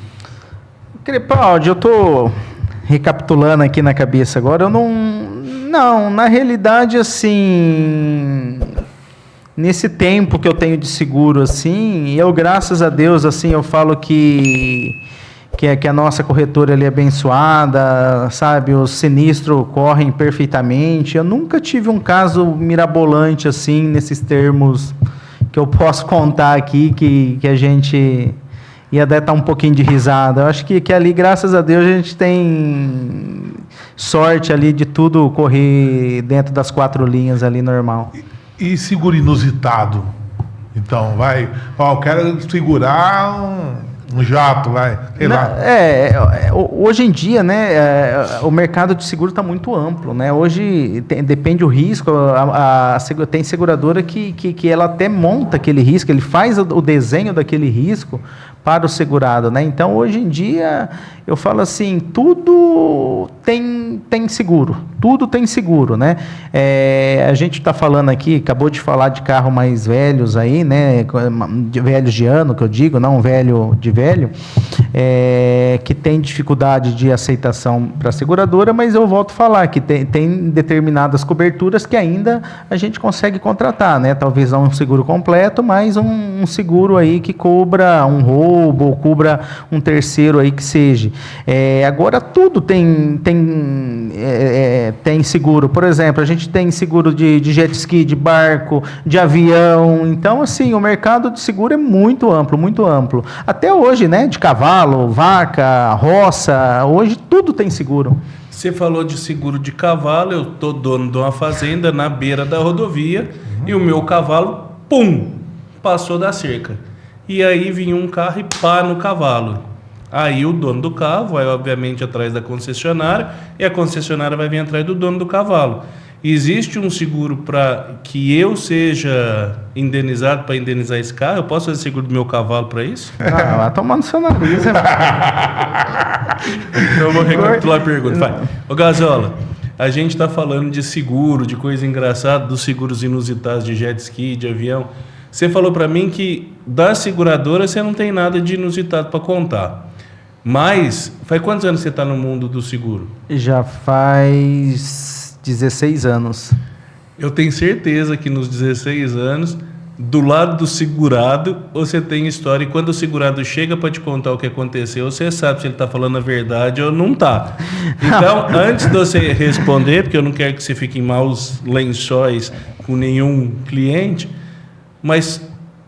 Crepaldi, eu estou recapitulando aqui na cabeça agora, eu não, na realidade, assim, nesse tempo que eu tenho de seguro, assim, eu, graças a Deus, assim, eu falo que a nossa corretora ali é abençoada, sabe, os sinistros correm perfeitamente. Eu nunca tive um caso mirabolante assim, nesses termos que eu posso contar aqui, que a gente ia dar um pouquinho de risada. Eu acho que ali, graças a Deus, a gente tem sorte ali de tudo correr dentro das 4 linhas ali, normal. E seguro inusitado? Então, eu quero segurar um jato, sei lá. Hoje em dia, né, o mercado de seguro está muito amplo, né? Hoje depende do risco. Tem seguradora que ela até monta aquele risco, ele faz o desenho daquele risco para o segurado, né? Então, hoje em dia, eu falo assim, tudo tem seguro, tudo tem seguro, né? A gente está falando aqui, acabou de falar de carro mais velhos aí, né? De velhos de ano, que eu digo, não velho de velho, que tem dificuldade de aceitação para a seguradora, mas eu volto a falar que tem determinadas coberturas que ainda a gente consegue contratar, né? Talvez não um seguro completo, mas um seguro aí que cubra um roubo, ou cubra um terceiro aí que seja. Agora tudo tem seguro. Por exemplo, a gente tem seguro de jet ski, de barco, de avião. Então, assim, o mercado de seguro é muito amplo, muito amplo. Até hoje, né? De cavalo, vaca, roça, hoje tudo tem seguro. Você falou de seguro de cavalo, eu tô dono de uma fazenda na beira da rodovia e o meu cavalo, pum, passou da cerca. E aí vinha um carro e pá no cavalo. Aí o dono do carro vai, obviamente, atrás da concessionária e a concessionária vai vir atrás do dono do cavalo. Existe um seguro para que eu seja indenizado para indenizar esse carro? Eu posso fazer seguro do meu cavalo para isso? Vai tomando seu nariz. Eu vou recapitular a pergunta. Vai. Ô Gazola, a gente está falando de seguro, de coisa engraçada, dos seguros inusitados de jet ski, de avião. Você falou para mim que da seguradora você não tem nada de inusitado para contar. Mas, faz quantos anos você está no mundo do seguro? Já faz 16 anos. Eu tenho certeza que nos 16 anos, do lado do segurado, você tem história. E quando o segurado chega para te contar o que aconteceu, você sabe se ele está falando a verdade ou não está. Então, antes de você responder, porque eu não quero que você fique em maus lençóis com nenhum cliente, mas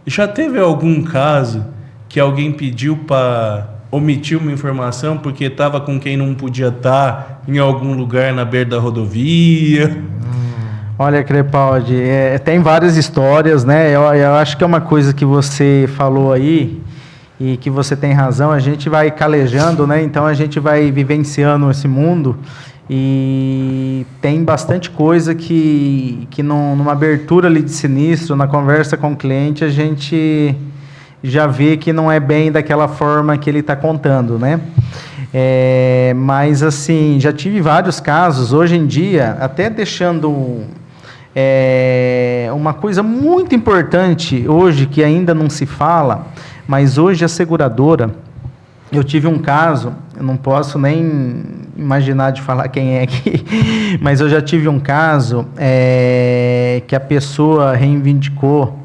já teve algum caso que alguém pediu para omitir uma informação porque estava com quem não podia estar em algum lugar na beira da rodovia? Olha, Crepaldi, tem várias histórias, né? Eu acho que é uma coisa que você falou aí e que você tem razão, a gente vai calejando, né? Então a gente vai vivenciando esse mundo e tem bastante coisa que numa abertura ali de sinistro, na conversa com o cliente, a gente já vê que não é bem daquela forma que ele está contando, né? Mas assim, já tive vários casos, hoje em dia, até deixando uma coisa muito importante hoje, que ainda não se fala, mas hoje a seguradora, eu tive um caso, eu não posso nem imaginar de falar quem é aqui, mas eu já tive um caso que a pessoa reivindicou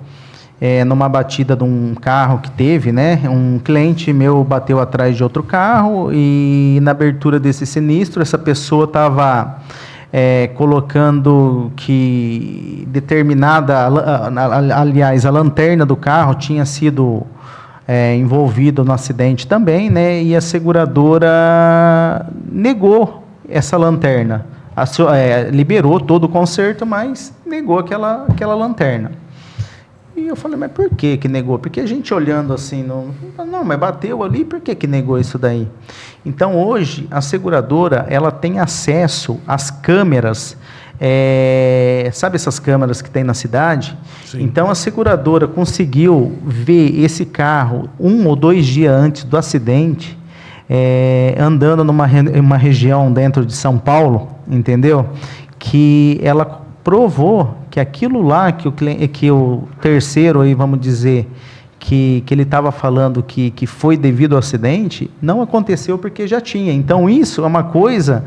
numa batida de um carro que teve, né? Um cliente meu bateu atrás de outro carro e na abertura desse sinistro, essa pessoa estava colocando que determinada, aliás, a lanterna do carro tinha sido envolvida no acidente também, né? E a seguradora negou essa lanterna. Liberou todo o conserto, mas negou aquela lanterna. E eu falei, mas por que negou? Porque a gente olhando assim, não, mas bateu ali, por que negou isso daí? Então, hoje, a seguradora, ela tem acesso às câmeras, sabe essas câmeras que tem na cidade? Sim. Então, a seguradora conseguiu ver esse carro 1 ou 2 dias antes do acidente, andando numa região dentro de São Paulo, entendeu? Que ela provou que aquilo lá que o terceiro aí, vamos dizer, que ele estava falando que foi devido ao acidente, não aconteceu porque já tinha. Então, isso é uma coisa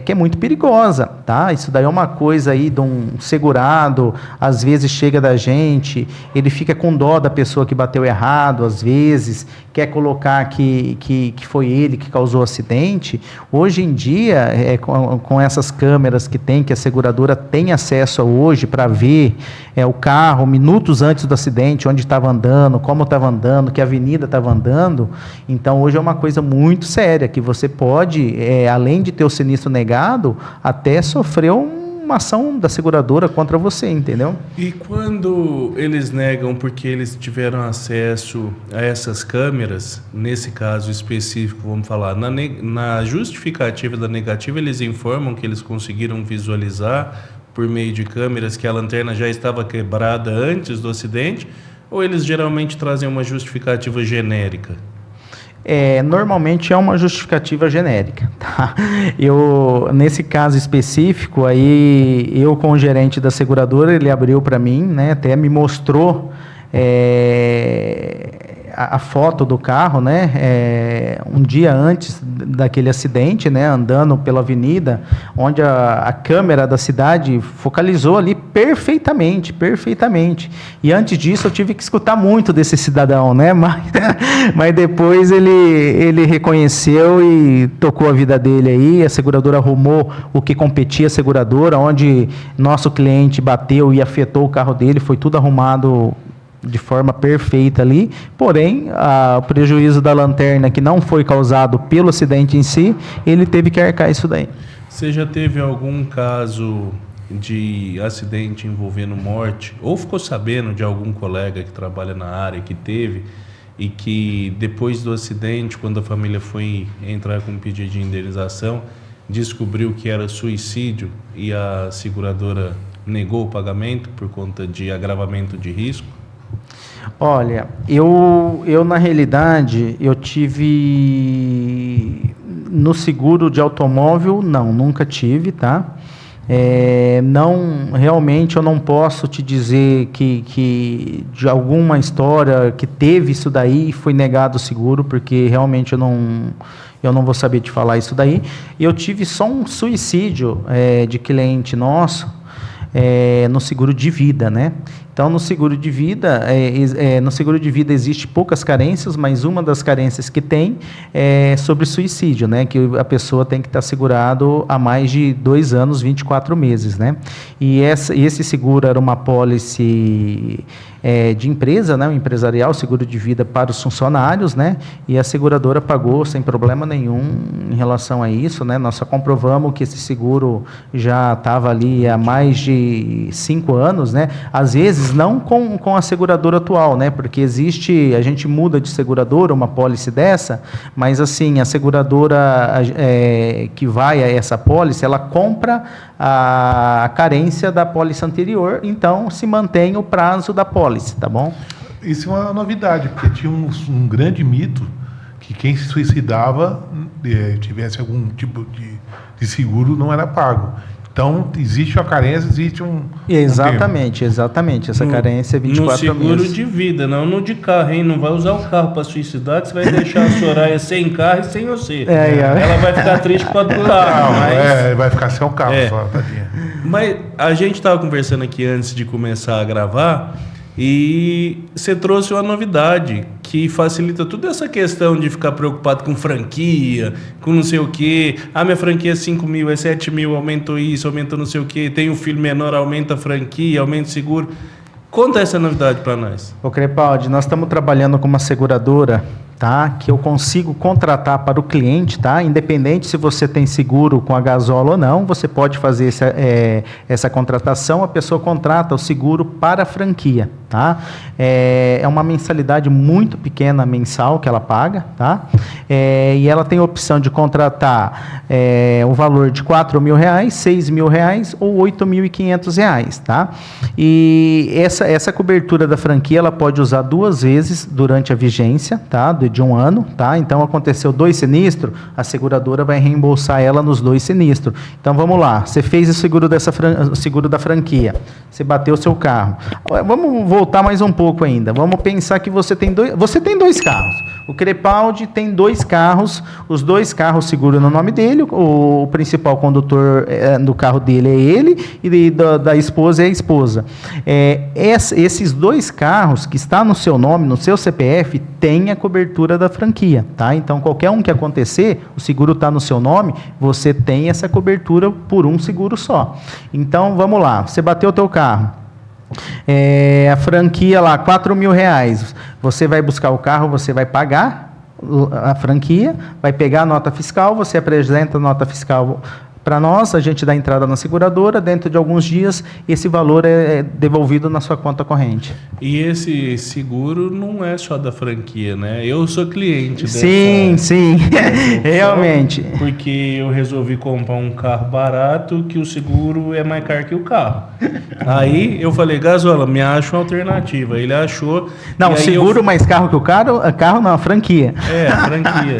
que é muito perigosa, tá? Isso daí é uma coisa aí de um segurado, às vezes chega da gente, ele fica com dó da pessoa que bateu errado, às vezes, quer colocar que foi ele que causou o acidente. Hoje em dia, com essas câmeras que a seguradora tem acesso hoje para ver o carro minutos antes do acidente, onde estava andando, como estava andando, que avenida estava andando. Então, hoje é uma coisa muito séria, que você pode, além de ter o sinistro negado, até sofrer uma ação da seguradora contra você, entendeu? E quando eles negam porque eles tiveram acesso a essas câmeras, nesse caso específico, vamos falar, na justificativa da negativa, eles informam que eles conseguiram visualizar por meio de câmeras que a lanterna já estava quebrada antes do acidente, ou eles geralmente trazem uma justificativa genérica? Normalmente é uma justificativa genérica, tá? Nesse caso específico, aí, eu com o gerente da seguradora, ele abriu para mim, né, até me mostrou a foto do carro, né, um dia antes daquele acidente, né, andando pela avenida, onde a câmera da cidade focalizou ali perfeitamente. E antes disso eu tive que escutar muito desse cidadão, né, mas depois ele reconheceu e tocou a vida dele aí, a seguradora arrumou o que competia a seguradora, onde nosso cliente bateu e afetou o carro dele, foi tudo arrumado de forma perfeita ali, porém, o prejuízo da lanterna, que não foi causado pelo acidente em si, ele teve que arcar isso daí. Você já teve algum caso de acidente envolvendo morte, ou ficou sabendo de algum colega que trabalha na área que teve, e que depois do acidente, quando a família foi entrar com um pedido de indenização, descobriu que era suicídio e a seguradora negou o pagamento por conta de agravamento de risco? Olha, eu na realidade, eu tive no seguro de automóvel, nunca tive, tá? Realmente eu não posso te dizer que de alguma história que teve isso daí foi negado o seguro, porque realmente eu não vou saber te falar isso daí. Eu tive só um suicídio de cliente nosso no seguro de vida, né? Então, no seguro de vida, existe poucas carências, mas uma das carências que tem é sobre suicídio, né? Que a pessoa tem que estar segurado há mais de 2 anos, 24 meses, né? E esse seguro era uma pólice de empresa, né? Um empresarial, seguro de vida para os funcionários, né? E a seguradora pagou sem problema nenhum em relação a isso, né? Nós só comprovamos que esse seguro já estava ali há mais de 5 anos, né? Às vezes não com a seguradora atual, né? Porque a gente muda de seguradora, uma pólice dessa, mas assim, a seguradora que vai a essa pólice, ela compra a carência da pólice anterior, então se mantém o prazo da pólice, tá bom? Isso é uma novidade, porque tinha um grande mito que quem se suicidava, tivesse algum tipo de seguro, não era pago. Então, existe a carência, existe um... Exatamente. Essa carência é 24 meses. No seguro de vida, não no de carro, hein? Não vai usar o carro para suicidar, que você vai deixar a Soraya sem carro e sem você. Ela vai ficar triste por causa do carro. Vai ficar sem o carro só, tadinha. Mas a gente estava conversando aqui antes de começar a gravar, e você trouxe uma novidade que facilita toda essa questão de ficar preocupado com franquia, com não sei o quê. Minha franquia é 5 mil, é 7 mil, aumentou isso, aumentou não sei o quê. Tem um filho menor, aumenta a franquia, aumenta o seguro. Conta essa novidade para nós. Ô Crepaldi, nós estamos trabalhando com uma seguradora, tá? Que eu consigo contratar para o cliente, tá? Independente se você tem seguro com a Gasol ou não, você pode fazer essa contratação, a pessoa contrata o seguro para a franquia, tá? É uma mensalidade muito pequena mensal que ela paga, tá? E ela tem a opção de contratar o valor de R$4.000, R$6.000 ou R$8.500, tá? E essa cobertura da franquia, ela pode usar 2 vezes durante a vigência, tá? De 1 ano, tá? Então, aconteceu 2 sinistros, a seguradora vai reembolsar ela nos 2 sinistros. Então, vamos lá. Você fez o seguro da franquia. Você bateu o seu carro. Vamos voltar mais um pouco ainda. Vamos pensar que você tem 2 carros. O Crepaldi tem 2 carros. Os 2 carros seguram no nome dele. O principal condutor do carro dele é ele e da esposa é a esposa. Esses 2 carros que está no seu nome, no seu CPF, tem a cobertura da franquia, tá? Então, qualquer um que acontecer, o seguro está no seu nome, você tem essa cobertura por um seguro só. Então, vamos lá. Você bateu o teu carro. A franquia lá, R$4.000. Você vai buscar o carro, você vai pagar a franquia, vai pegar a nota fiscal, você apresenta a nota fiscal para nós, a gente dá entrada na seguradora, dentro de alguns dias esse valor é devolvido na sua conta corrente. E esse seguro não é só da franquia, né? Eu sou cliente dessa... Sim, realmente. Porque eu resolvi comprar um carro barato que o seguro é mais caro que o carro. Aí eu falei, Gasola, me acha uma alternativa. Ele achou... Não, seguro mais caro que o carro não, a franquia. A franquia.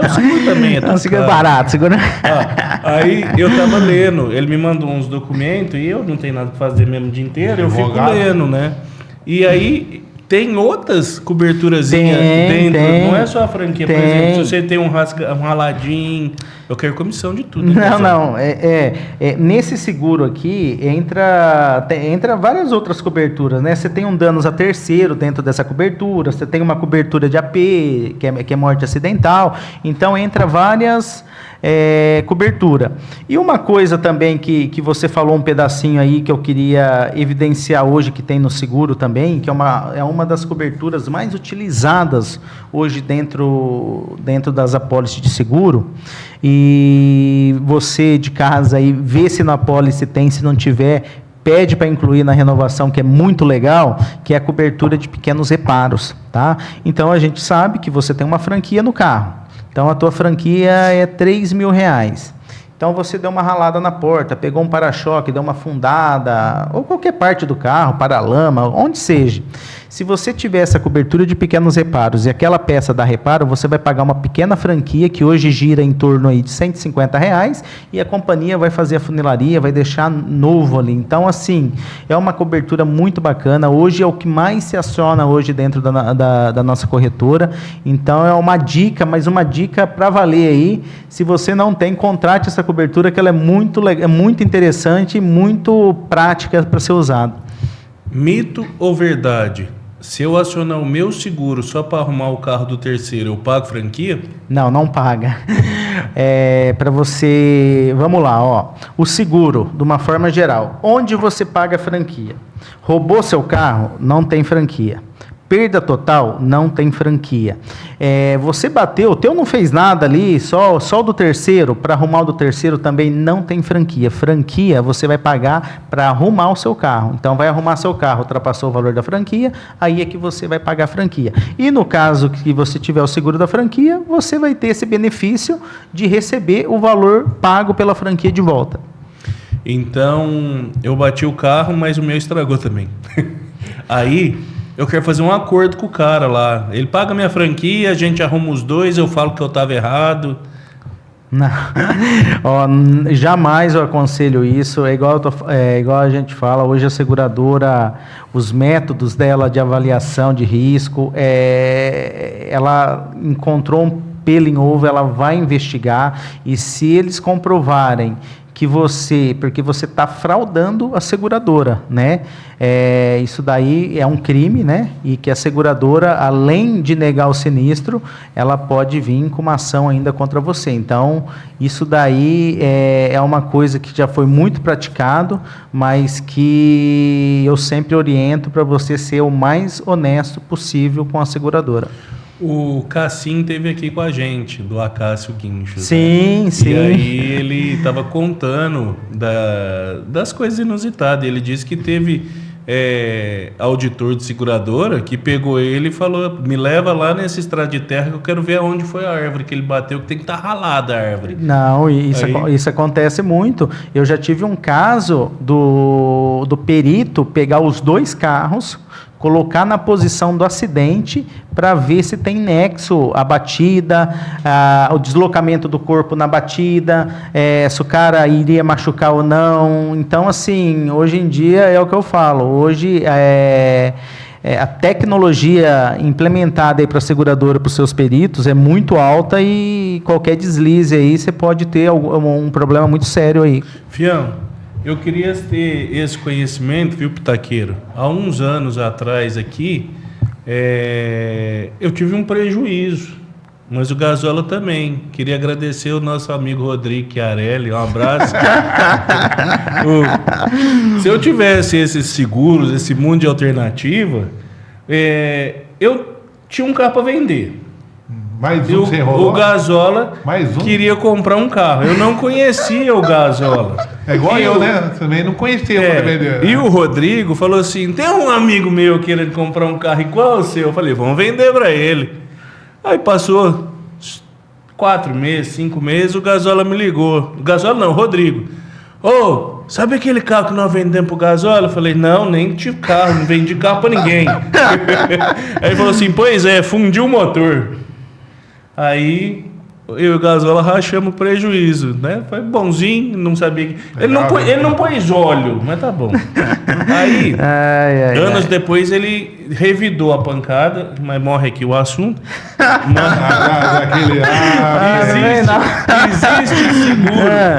O seguro também é tão seguro caro. barato, seguro... Aí eu tava lendo, ele me mandou uns documentos e eu não tenho nada pra fazer mesmo o dia inteiro, eu fico lendo, né? E aí tem outras coberturazinhas dentro, não é só a franquia. Por exemplo, se você tem um raladinho, eu quero comissão de tudo. Não, nesse seguro aqui entra várias outras coberturas, né? Você tem um danos a terceiro dentro dessa cobertura, você tem uma cobertura de AP, que é morte acidental, então entra várias... cobertura. E uma coisa também que você falou um pedacinho aí que eu queria evidenciar hoje que tem no seguro também, que é uma das coberturas mais utilizadas hoje dentro das apólices de seguro, e você de casa aí vê se na apólice tem, se não tiver, pede para incluir na renovação, que é muito legal, que é a cobertura de pequenos reparos, tá? Então a gente sabe que você tem uma franquia no carro. Então, a tua franquia é R$3.000. Então, você deu uma ralada na porta, pegou um para-choque, deu uma fundada, ou qualquer parte do carro, para-lama, onde seja. Se você tiver essa cobertura de pequenos reparos e aquela peça dá reparo, você vai pagar uma pequena franquia, que hoje gira em torno aí de R$150, e a companhia vai fazer a funilaria, vai deixar novo ali. Então, assim, é uma cobertura muito bacana. Hoje é o que mais se aciona hoje dentro da nossa corretora. Então, é uma dica, mas uma dica para valer aí. Se você não tem, contrate essa cobertura, que ela é muito interessante e muito prática para ser usada. Mito ou verdade? Se eu acionar o meu seguro só para arrumar o carro do terceiro, eu pago franquia? Não paga. Para você... Vamos lá, ó. O seguro, de uma forma geral. Onde você paga a franquia? Roubou seu carro? Não tem franquia. Perda total, não tem franquia. Você bateu, o teu não fez nada ali, só o do terceiro, para arrumar o do terceiro também não tem franquia. Franquia você vai pagar para arrumar o seu carro. Então vai arrumar seu carro, ultrapassou o valor da franquia, aí é que você vai pagar a franquia. E no caso que você tiver o seguro da franquia, você vai ter esse benefício de receber o valor pago pela franquia de volta. Então, eu bati o carro, mas o meu estragou também. Aí... eu quero fazer um acordo com o cara lá. Ele paga minha franquia, a gente arruma os dois, eu falo que eu estava errado. Não. Jamais eu aconselho isso. É igual a gente fala, hoje a seguradora, os métodos dela de avaliação de risco, ela encontrou um pelo em ovo, ela vai investigar, e se eles comprovarem que porque você está fraudando a seguradora, né? Isso daí é um crime, né? E que a seguradora, além de negar o sinistro, ela pode vir com uma ação ainda contra você. Então, isso daí é uma coisa que já foi muito praticado, mas que eu sempre oriento para você ser o mais honesto possível com a seguradora. O Cassim esteve aqui com a gente, do Acácio Guincho. Sim, né? sim. E aí ele estava contando das coisas inusitadas. Ele disse que teve auditor de seguradora que pegou ele e falou: me leva lá nesse estrado de terra que eu quero ver aonde foi a árvore que ele bateu, que tem que estar ralada a árvore. Não, isso acontece muito. Eu já tive um caso do perito pegar os dois carros, colocar na posição do acidente para ver se tem nexo a batida, o deslocamento do corpo na batida, se o cara iria machucar ou não. Então, assim, hoje em dia é o que eu falo. Hoje a tecnologia implementada para a seguradora, para os seus peritos, é muito alta, e qualquer deslize aí você pode ter um problema muito sério aí. Fião, eu queria ter esse conhecimento, viu, Pitaqueiro? Há uns anos atrás aqui, eu tive um prejuízo, mas o Gasola também. Queria agradecer o nosso amigo Rodrigo Chiarelli, um abraço. Se eu tivesse esses seguros, esse mundo de alternativa, eu tinha um carro para vender. Mais E um você enrolou? o Gasola Mais um? queria comprar um carro. Eu não conhecia o Gasola. É igual E eu, o- né? Também não conhecia É, pra vender. e o Rodrigo falou assim: tem um amigo meu querendo comprar um carro igual ao seu. Eu falei: vamos vender para ele. Aí passou 4 meses, 5 meses, o Gasola me ligou. O Gasola não, o Rodrigo. Ô, sabe aquele carro que nós vendemos pro Gasola? Eu falei: não, nem tive carro, não vendi carro para ninguém. Aí ele falou assim: pois é, fundiu o motor. Aí eu e o Gasola rachamos o prejuízo, né? Foi bonzinho, não sabia que... Ele não pôs óleo, mas tá bom. Aí, anos depois, ele revidou a pancada, mas morre aqui o assunto.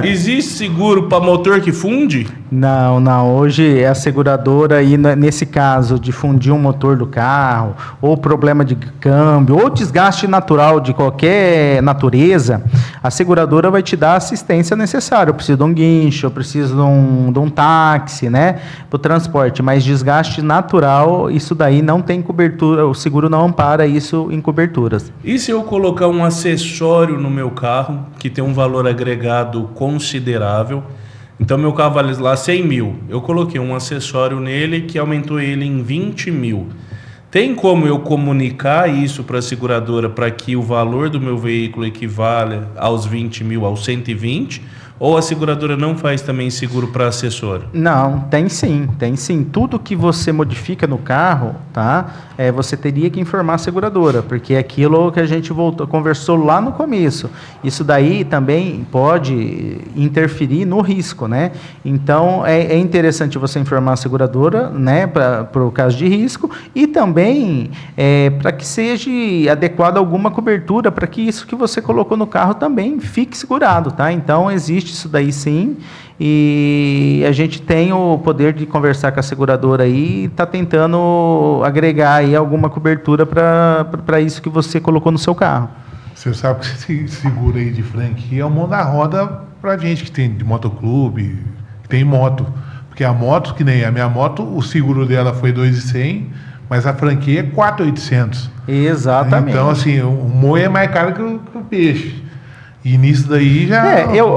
Existe seguro para motor que funde? Não. Hoje é a seguradora e nesse caso de fundir um motor do carro, ou problema de câmbio, ou desgaste natural de qualquer natureza, a seguradora vai te dar a assistência necessária. Eu preciso de um guincho, eu preciso de um táxi, né, para o transporte. Mas desgaste natural, isso daí não tem cobertura, o seguro não ampara isso em coberturas. E se eu colocar um acessório no meu carro, que tem um valor agregado considerável? Então, meu carro vale lá 100 mil. Eu coloquei um acessório nele que aumentou ele em 20 mil. Tem como eu comunicar isso para a seguradora para que o valor do meu veículo equivale aos 20 mil, aos 120? Ou a seguradora não faz também seguro para acessório? Não, tem sim. Tudo que você modifica no carro, tá? Você teria que informar a seguradora, porque é aquilo que a gente conversou lá no começo. Isso daí também pode interferir no risco, né? Então, é interessante você informar a seguradora, né? Para o caso de risco e também para que seja adequada alguma cobertura para que isso que você colocou no carro também fique segurado, tá? Então, existe isso daí sim, e a gente tem o poder de conversar com a seguradora aí e está tentando agregar aí alguma cobertura para isso que você colocou no seu carro. Você sabe que esse seguro aí de franquia é um mão na roda pra gente que tem de motoclube, que tem moto. Porque a moto, que nem a minha moto, o seguro dela foi 2.100, mas a franquia é 4.800. Exatamente. Então, assim, o moe é mais caro que o peixe. E nisso daí já... Eu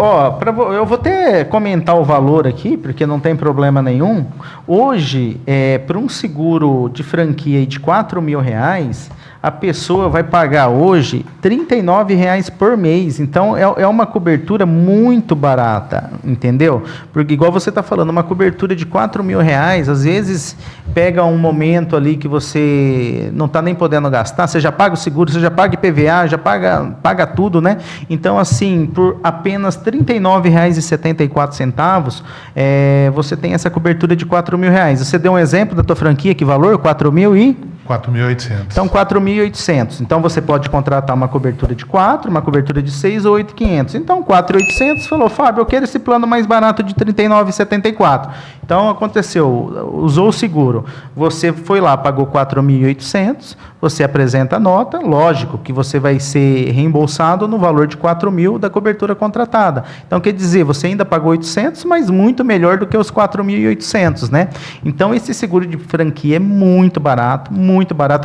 vou até comentar o valor aqui, porque não tem problema nenhum. Hoje, para um seguro de franquia de R$4.000, a pessoa vai pagar hoje R$39 por mês. Então, é uma cobertura muito barata, entendeu? Porque, igual você está falando, uma cobertura de R$4.000, às vezes pega um momento ali que você não está nem podendo gastar, você já paga o seguro, você já paga IPVA, já paga tudo, né? Então, assim, por apenas R$39,74, você tem essa cobertura de R$4.000. Você deu um exemplo da tua franquia, que valor? 4.800. Então, 4.800. Então, você pode contratar uma cobertura de 4, uma cobertura de 6 ou 8.500. Então, 4.800, falou, Fábio, eu quero esse plano mais barato de R$39,74. Então, aconteceu, usou o seguro. Você foi lá, pagou 4.800, você apresenta a nota, lógico que você vai ser reembolsado no valor de 4.000 da cobertura contratada. Então, quer dizer, você ainda pagou 800, mas muito melhor do que os 4.800, né? Então, esse seguro de franquia é muito barato,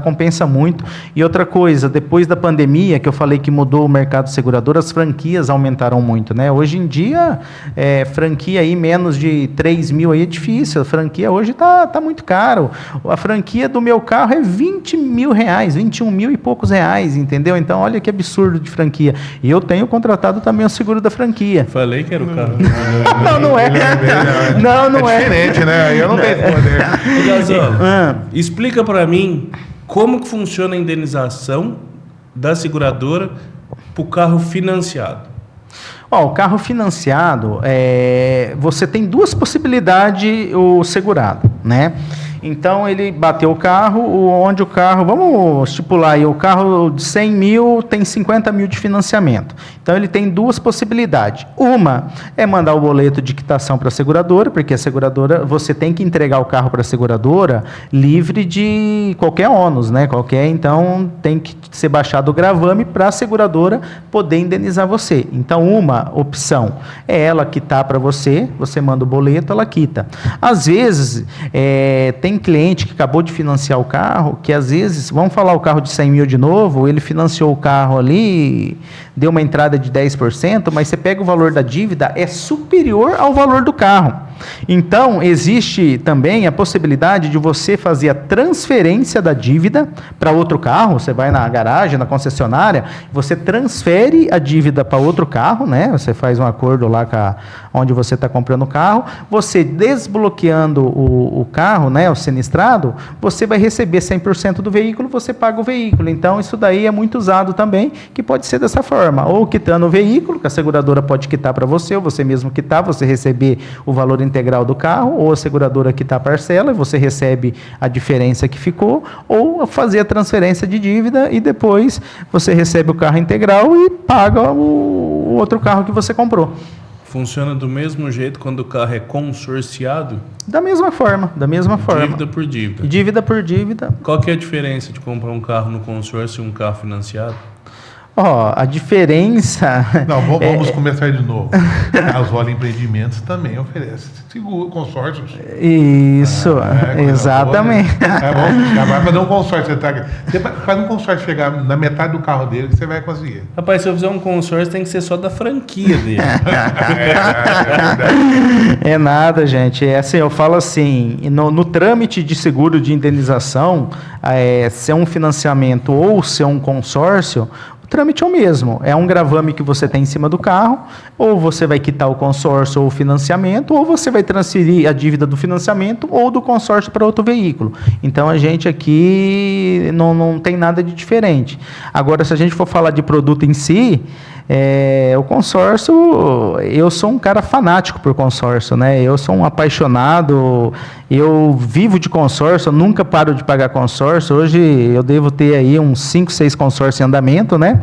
compensa muito. E outra coisa, depois da pandemia, que eu falei que mudou o mercado segurador, as franquias aumentaram muito, né? Hoje em dia, franquia aí menos de 3.000 aí é difícil. A franquia hoje tá muito caro. A franquia do meu carro é R$20.000, 21 mil e poucos reais, entendeu? Então, olha que absurdo de franquia. E eu tenho contratado também o seguro da franquia. Falei que era o carro. Não é. Não é. Diferente, né? Aí eu não tenho poder. Gasola, explica para mim como que funciona a indenização da seguradora para o carro financiado. O carro financiado, você tem duas possibilidades, o segurado, né? Então, ele bateu o carro, onde o carro, vamos estipular aí, o carro de 100 mil tem 50 mil de financiamento. Então, ele tem duas possibilidades. Uma é mandar o boleto de quitação para a seguradora, porque a seguradora, você tem que entregar o carro para a seguradora livre de qualquer ônus, né? Então, tem que ser baixado o gravame para a seguradora poder indenizar você. Então, uma opção é ela quitar para você, você manda o boleto, ela quita. Às vezes, tem tem cliente que acabou de financiar o carro, que às vezes, vamos falar o carro de 100 mil de novo, ele financiou o carro ali, deu uma entrada de 10%, mas você pega o valor da dívida, é superior ao valor do carro. Então, existe também a possibilidade de você fazer a transferência da dívida para outro carro. Você vai na garagem, na concessionária, você transfere a dívida para outro carro, né? Você faz um acordo lá onde você está comprando o carro. Você desbloqueando o carro, né? O sinistrado, você vai receber 100% do veículo, você paga o veículo. Então, isso daí é muito usado também, que pode ser dessa forma. Ou quitando o veículo, que a seguradora pode quitar para você, ou você mesmo quitar, você receber o valor integral do carro, ou a seguradora quitar a parcela e você recebe a diferença que ficou, ou fazer a transferência de dívida e depois você recebe o carro integral e paga o outro carro que você comprou. Funciona do mesmo jeito quando o carro é consorciado? Da mesma forma. Dívida por dívida. Dívida por dívida. Qual que é a diferença de comprar um carro no consórcio e um carro financiado? A diferença... Não, vamos começar de novo. A Asoli Empreendimentos também oferece seguro, consórcios. Isso, exatamente. Bom, já vai fazer um consórcio. Você faz um consórcio chegar na metade do carro dele que você vai conseguir. Rapaz, se eu fizer um consórcio, tem que ser só da franquia dele. É nada, gente. É assim, eu falo assim, no trâmite de seguro de indenização, se é um financiamento ou se é um consórcio, o trâmite é o mesmo, é um gravame que você tem em cima do carro, ou você vai quitar o consórcio ou o financiamento, ou você vai transferir a dívida do financiamento ou do consórcio para outro veículo. Então, a gente aqui não tem nada de diferente. Agora, se a gente for falar de produto em si, o consórcio, eu sou um cara fanático por consórcio, né? Eu sou um apaixonado, eu vivo de consórcio, eu nunca paro de pagar consórcio. Hoje eu devo ter aí uns 5, 6 consórcios em andamento, né?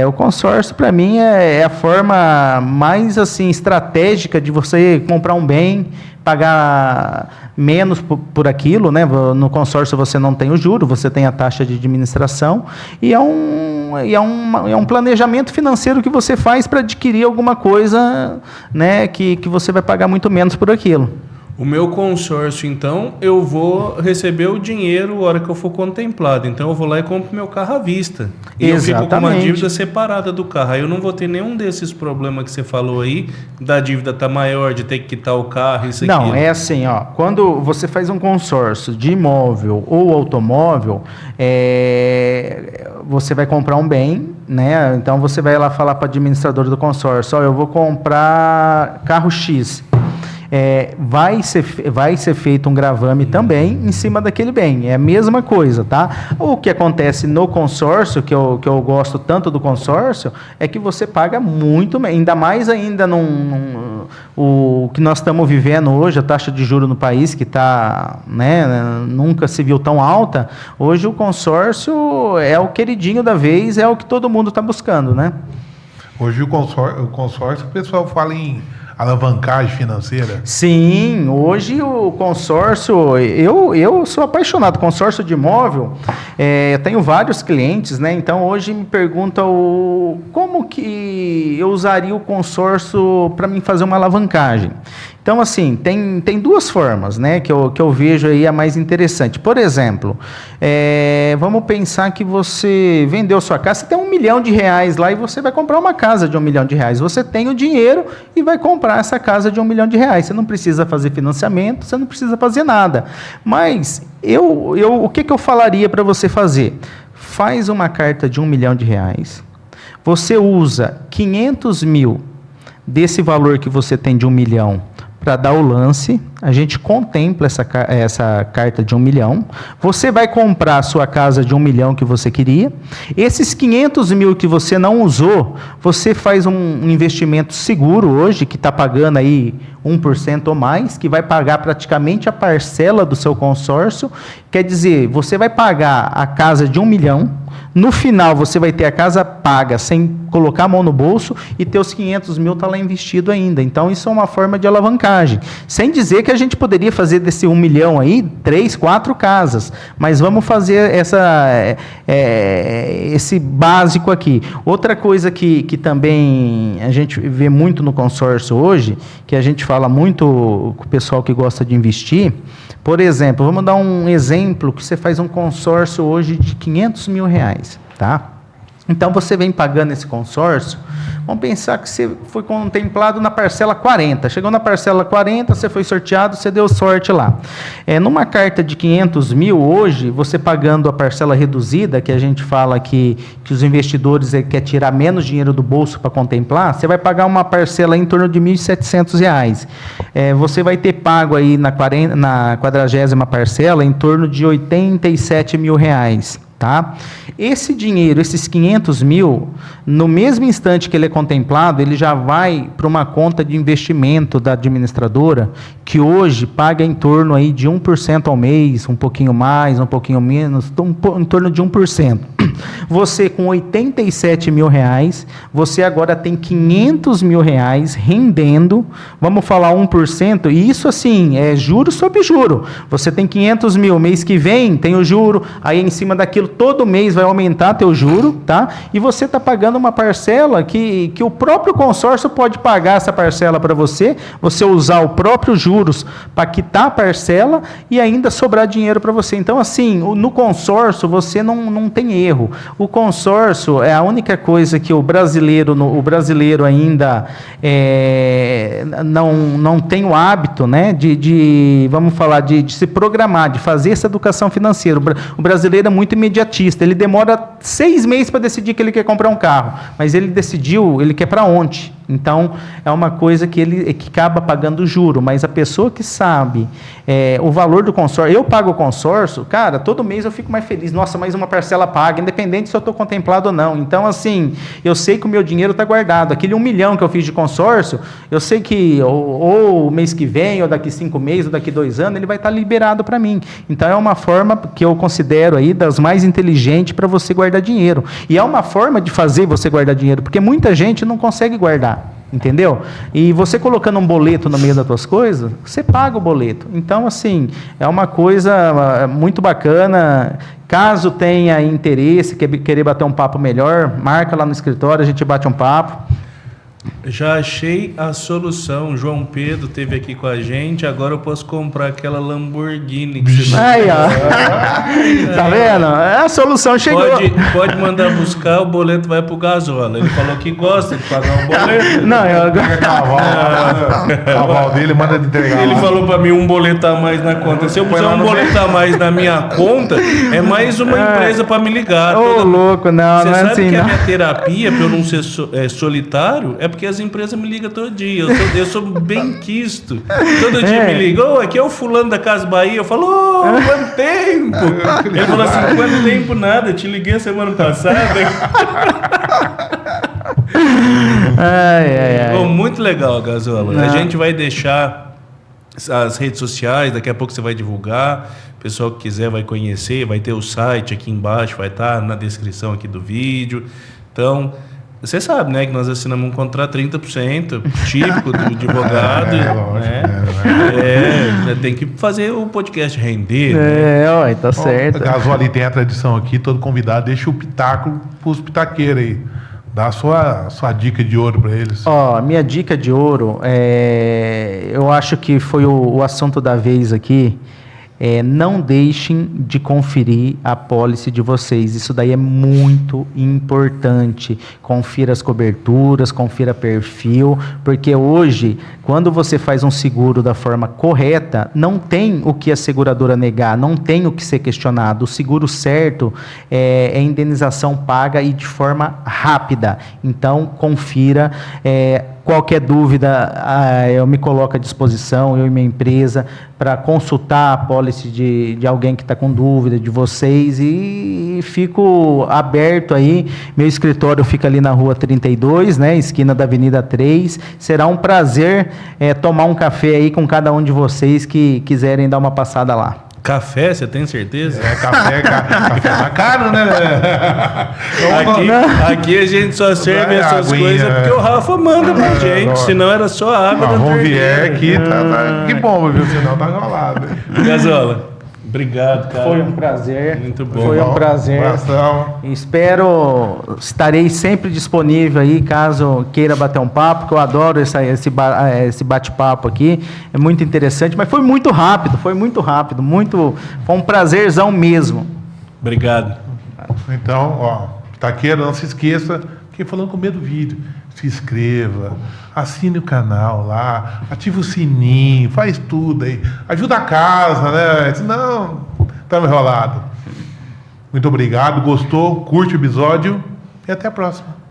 O consórcio para mim é a forma mais assim estratégica de você comprar um bem, pagar menos por aquilo, né? No consórcio você não tem o juro, você tem a taxa de administração e é um planejamento financeiro que você faz para adquirir alguma coisa, né? Que você vai pagar muito menos por aquilo. O meu consórcio, então, eu vou receber o dinheiro na hora que eu for contemplado. Então, eu vou lá e compro meu carro à vista. E eu fico com uma dívida separada do carro. Aí eu não vou ter nenhum desses problemas que você falou aí, da dívida estar maior, de ter que quitar o carro, isso aqui. Não, é assim, quando você faz um consórcio de imóvel ou automóvel, você vai comprar um bem, né? Então, você vai lá falar para o administrador do consórcio, eu vou comprar carro X. Vai ser feito um gravame também em cima daquele bem. É a mesma coisa, tá? O que acontece no consórcio, que eu gosto tanto do consórcio, é que você paga muito, ainda mais ainda o que nós estamos vivendo hoje, a taxa de juros no país que está, né, nunca se viu tão alta. Hoje o consórcio é o queridinho da vez, é o que todo mundo está buscando, né? Hoje o consórcio, o pessoal fala em alavancagem financeira? Sim, hoje o consórcio, eu sou apaixonado, consórcio de imóvel, eu tenho vários clientes, né? Então hoje me perguntam como que eu usaria o consórcio para mim fazer uma alavancagem. Então, assim, tem duas formas, né, que eu vejo aí a mais interessante. Por exemplo, vamos pensar que você vendeu sua casa, você tem R$1 milhão lá e você vai comprar uma casa de R$1 milhão. Você tem o dinheiro e vai comprar essa casa de R$1 milhão. Você não precisa fazer financiamento, você não precisa fazer nada. Mas o que eu falaria para você fazer? Faz uma carta de R$1 milhão. Você usa 500 mil desse valor que você tem de R$1 milhão para dar o lance, a gente contempla essa carta de R$1 milhão, você vai comprar a sua casa de R$1 milhão que você queria, esses 500 mil que você não usou, você faz um investimento seguro hoje, que está pagando aí 1% ou mais, que vai pagar praticamente a parcela do seu consórcio, quer dizer, você vai pagar a casa de R$1 milhão, no final você vai ter a casa paga sem colocar a mão no bolso e teus 500 mil está lá investido ainda. Então isso é uma forma de alavancagem. Sem dizer que a gente poderia fazer desse 1 milhão aí 3, 4 casas. Mas vamos fazer esse básico aqui. Outra coisa que também a gente vê muito no consórcio hoje, que a gente fala muito com o pessoal que gosta de investir, Por exemplo, vamos dar um exemplo que você faz um consórcio hoje de R$500 mil, tá? Então, você vem pagando esse consórcio, vamos pensar que você foi contemplado na parcela 40. Chegou na parcela 40, você foi sorteado, você deu sorte lá. Numa carta de 500 mil, hoje, você pagando a parcela reduzida, que a gente fala que os investidores querem tirar menos dinheiro do bolso para contemplar, você vai pagar uma parcela em torno de R$ 1.700. Você vai ter pago aí na 40ª parcela em torno de R$ 87 mil. Tá? Esse dinheiro, esses 500 mil, no mesmo instante que ele é contemplado, ele já vai para uma conta de investimento da administradora, que hoje paga em torno aí de 1% ao mês, um pouquinho mais, um pouquinho menos, em torno de 1%. Você com 87 mil reais, você agora tem 500 mil reais rendendo, vamos falar 1%, e isso assim, é juro sobre juro. Você tem 500 mil, mês que vem tem o juro, aí em cima daquilo todo mês vai aumentar teu juro, tá? E você está pagando uma parcela que o próprio consórcio pode pagar essa parcela para você usar o próprio juros para quitar a parcela e ainda sobrar dinheiro para você. Então, assim, no consórcio você não tem erro. O consórcio é a única coisa que o brasileiro ainda não tem o hábito, né, vamos falar, de se programar, de fazer essa educação financeira. O brasileiro é muito imediatista, ele demora 6 meses para decidir que ele quer comprar um carro, mas ele decidiu, ele quer para ontem. Então, é uma coisa que acaba pagando juro, mas a pessoa que sabe o valor do consórcio, eu pago o consórcio, cara, todo mês eu fico mais feliz, nossa, mais uma parcela paga, independente se eu estou contemplado ou não. Então, assim, eu sei que o meu dinheiro está guardado, aquele 1 milhão que eu fiz de consórcio, eu sei que ou o mês que vem, ou daqui 5 meses, ou daqui 2 anos, ele vai estar liberado para mim. Então, é uma forma que eu considero aí das mais inteligentes para você guardar dinheiro. E é uma forma de fazer você guardar dinheiro, porque muita gente não consegue guardar. Entendeu? E você colocando um boleto no meio das tuas coisas, você paga o boleto. Então, assim, é uma coisa muito bacana. Caso tenha interesse, querer bater um papo melhor, marca lá no escritório, a gente bate um papo. Já achei a solução. João Pedro esteve aqui com a gente. Agora eu posso comprar aquela Lamborghini. Aí, ó. Tá vendo? A solução chegou. Pode mandar buscar, o boleto vai pro Gasola. Ele falou que gosta de pagar um boleto. Não, a avó dele manda de entregar. Ele falou pra mim um boleto a mais na conta. Se eu puser um boleto a mais na minha conta, é mais uma empresa pra me ligar. Ô, louco, não, não é assim, não. Você sabe que a minha terapia, pra eu não ser solitário, é porque as empresas me ligam todo dia. Eu sou bem quisto. Todo dia me ligam. Aqui é o fulano da Casa Bahia. Eu falo, quanto tempo? Ele falou assim, quanto tempo nada? Eu te liguei semana passada. Muito legal, Gasola. A gente vai deixar as redes sociais, daqui a pouco você vai divulgar. O pessoal que quiser vai conhecer, vai ter o site aqui embaixo, vai estar na descrição aqui do vídeo. Então, você sabe, né, que nós assinamos um contrato 30%, típico do advogado. Tem que fazer o podcast render. Né? Tá certo. Gasola, tem a tradição aqui, todo convidado deixa o pitaco pros pitaqueiros aí. Dá a sua dica de ouro para eles. Minha dica de ouro, eu acho que foi o assunto da vez aqui. Não deixem de conferir a pólice de vocês. Isso daí é muito importante. Confira as coberturas, confira perfil, porque hoje, quando você faz um seguro da forma correta, não tem o que a seguradora negar, não tem o que ser questionado. O seguro certo é indenização paga e de forma rápida. Então, confira. Qualquer dúvida, eu me coloco à disposição, eu e minha empresa, para consultar a pólice de alguém que está com dúvida, de vocês, e fico aberto aí. Meu escritório fica ali na Rua 32, né, esquina da Avenida 3. Será um prazer tomar um café aí com cada um de vocês que quiserem dar uma passada lá. Café, você tem certeza? Café tá caro, né? Aqui a gente só serve essas coisas porque o Rafa manda pra gente, senão era só água da torneira. Vier aqui, tá que bom, viu? Senão tá enrolado. Gasola, Obrigado, cara. Foi um prazer. Muito bom. Foi um prazer. Abração. Estarei sempre disponível aí, caso queira bater um papo, que eu adoro esse bate-papo aqui. É muito interessante, mas foi muito rápido, foi um prazerzão mesmo. Obrigado. Então, ó, Taqueira, não se esqueça, quem falando com medo do vídeo, se inscreva, assine o canal lá, ative o sininho, faz tudo aí, ajuda a casa, né? Senão, estamos enrolados. Muito obrigado, gostou, curte o episódio e até a próxima.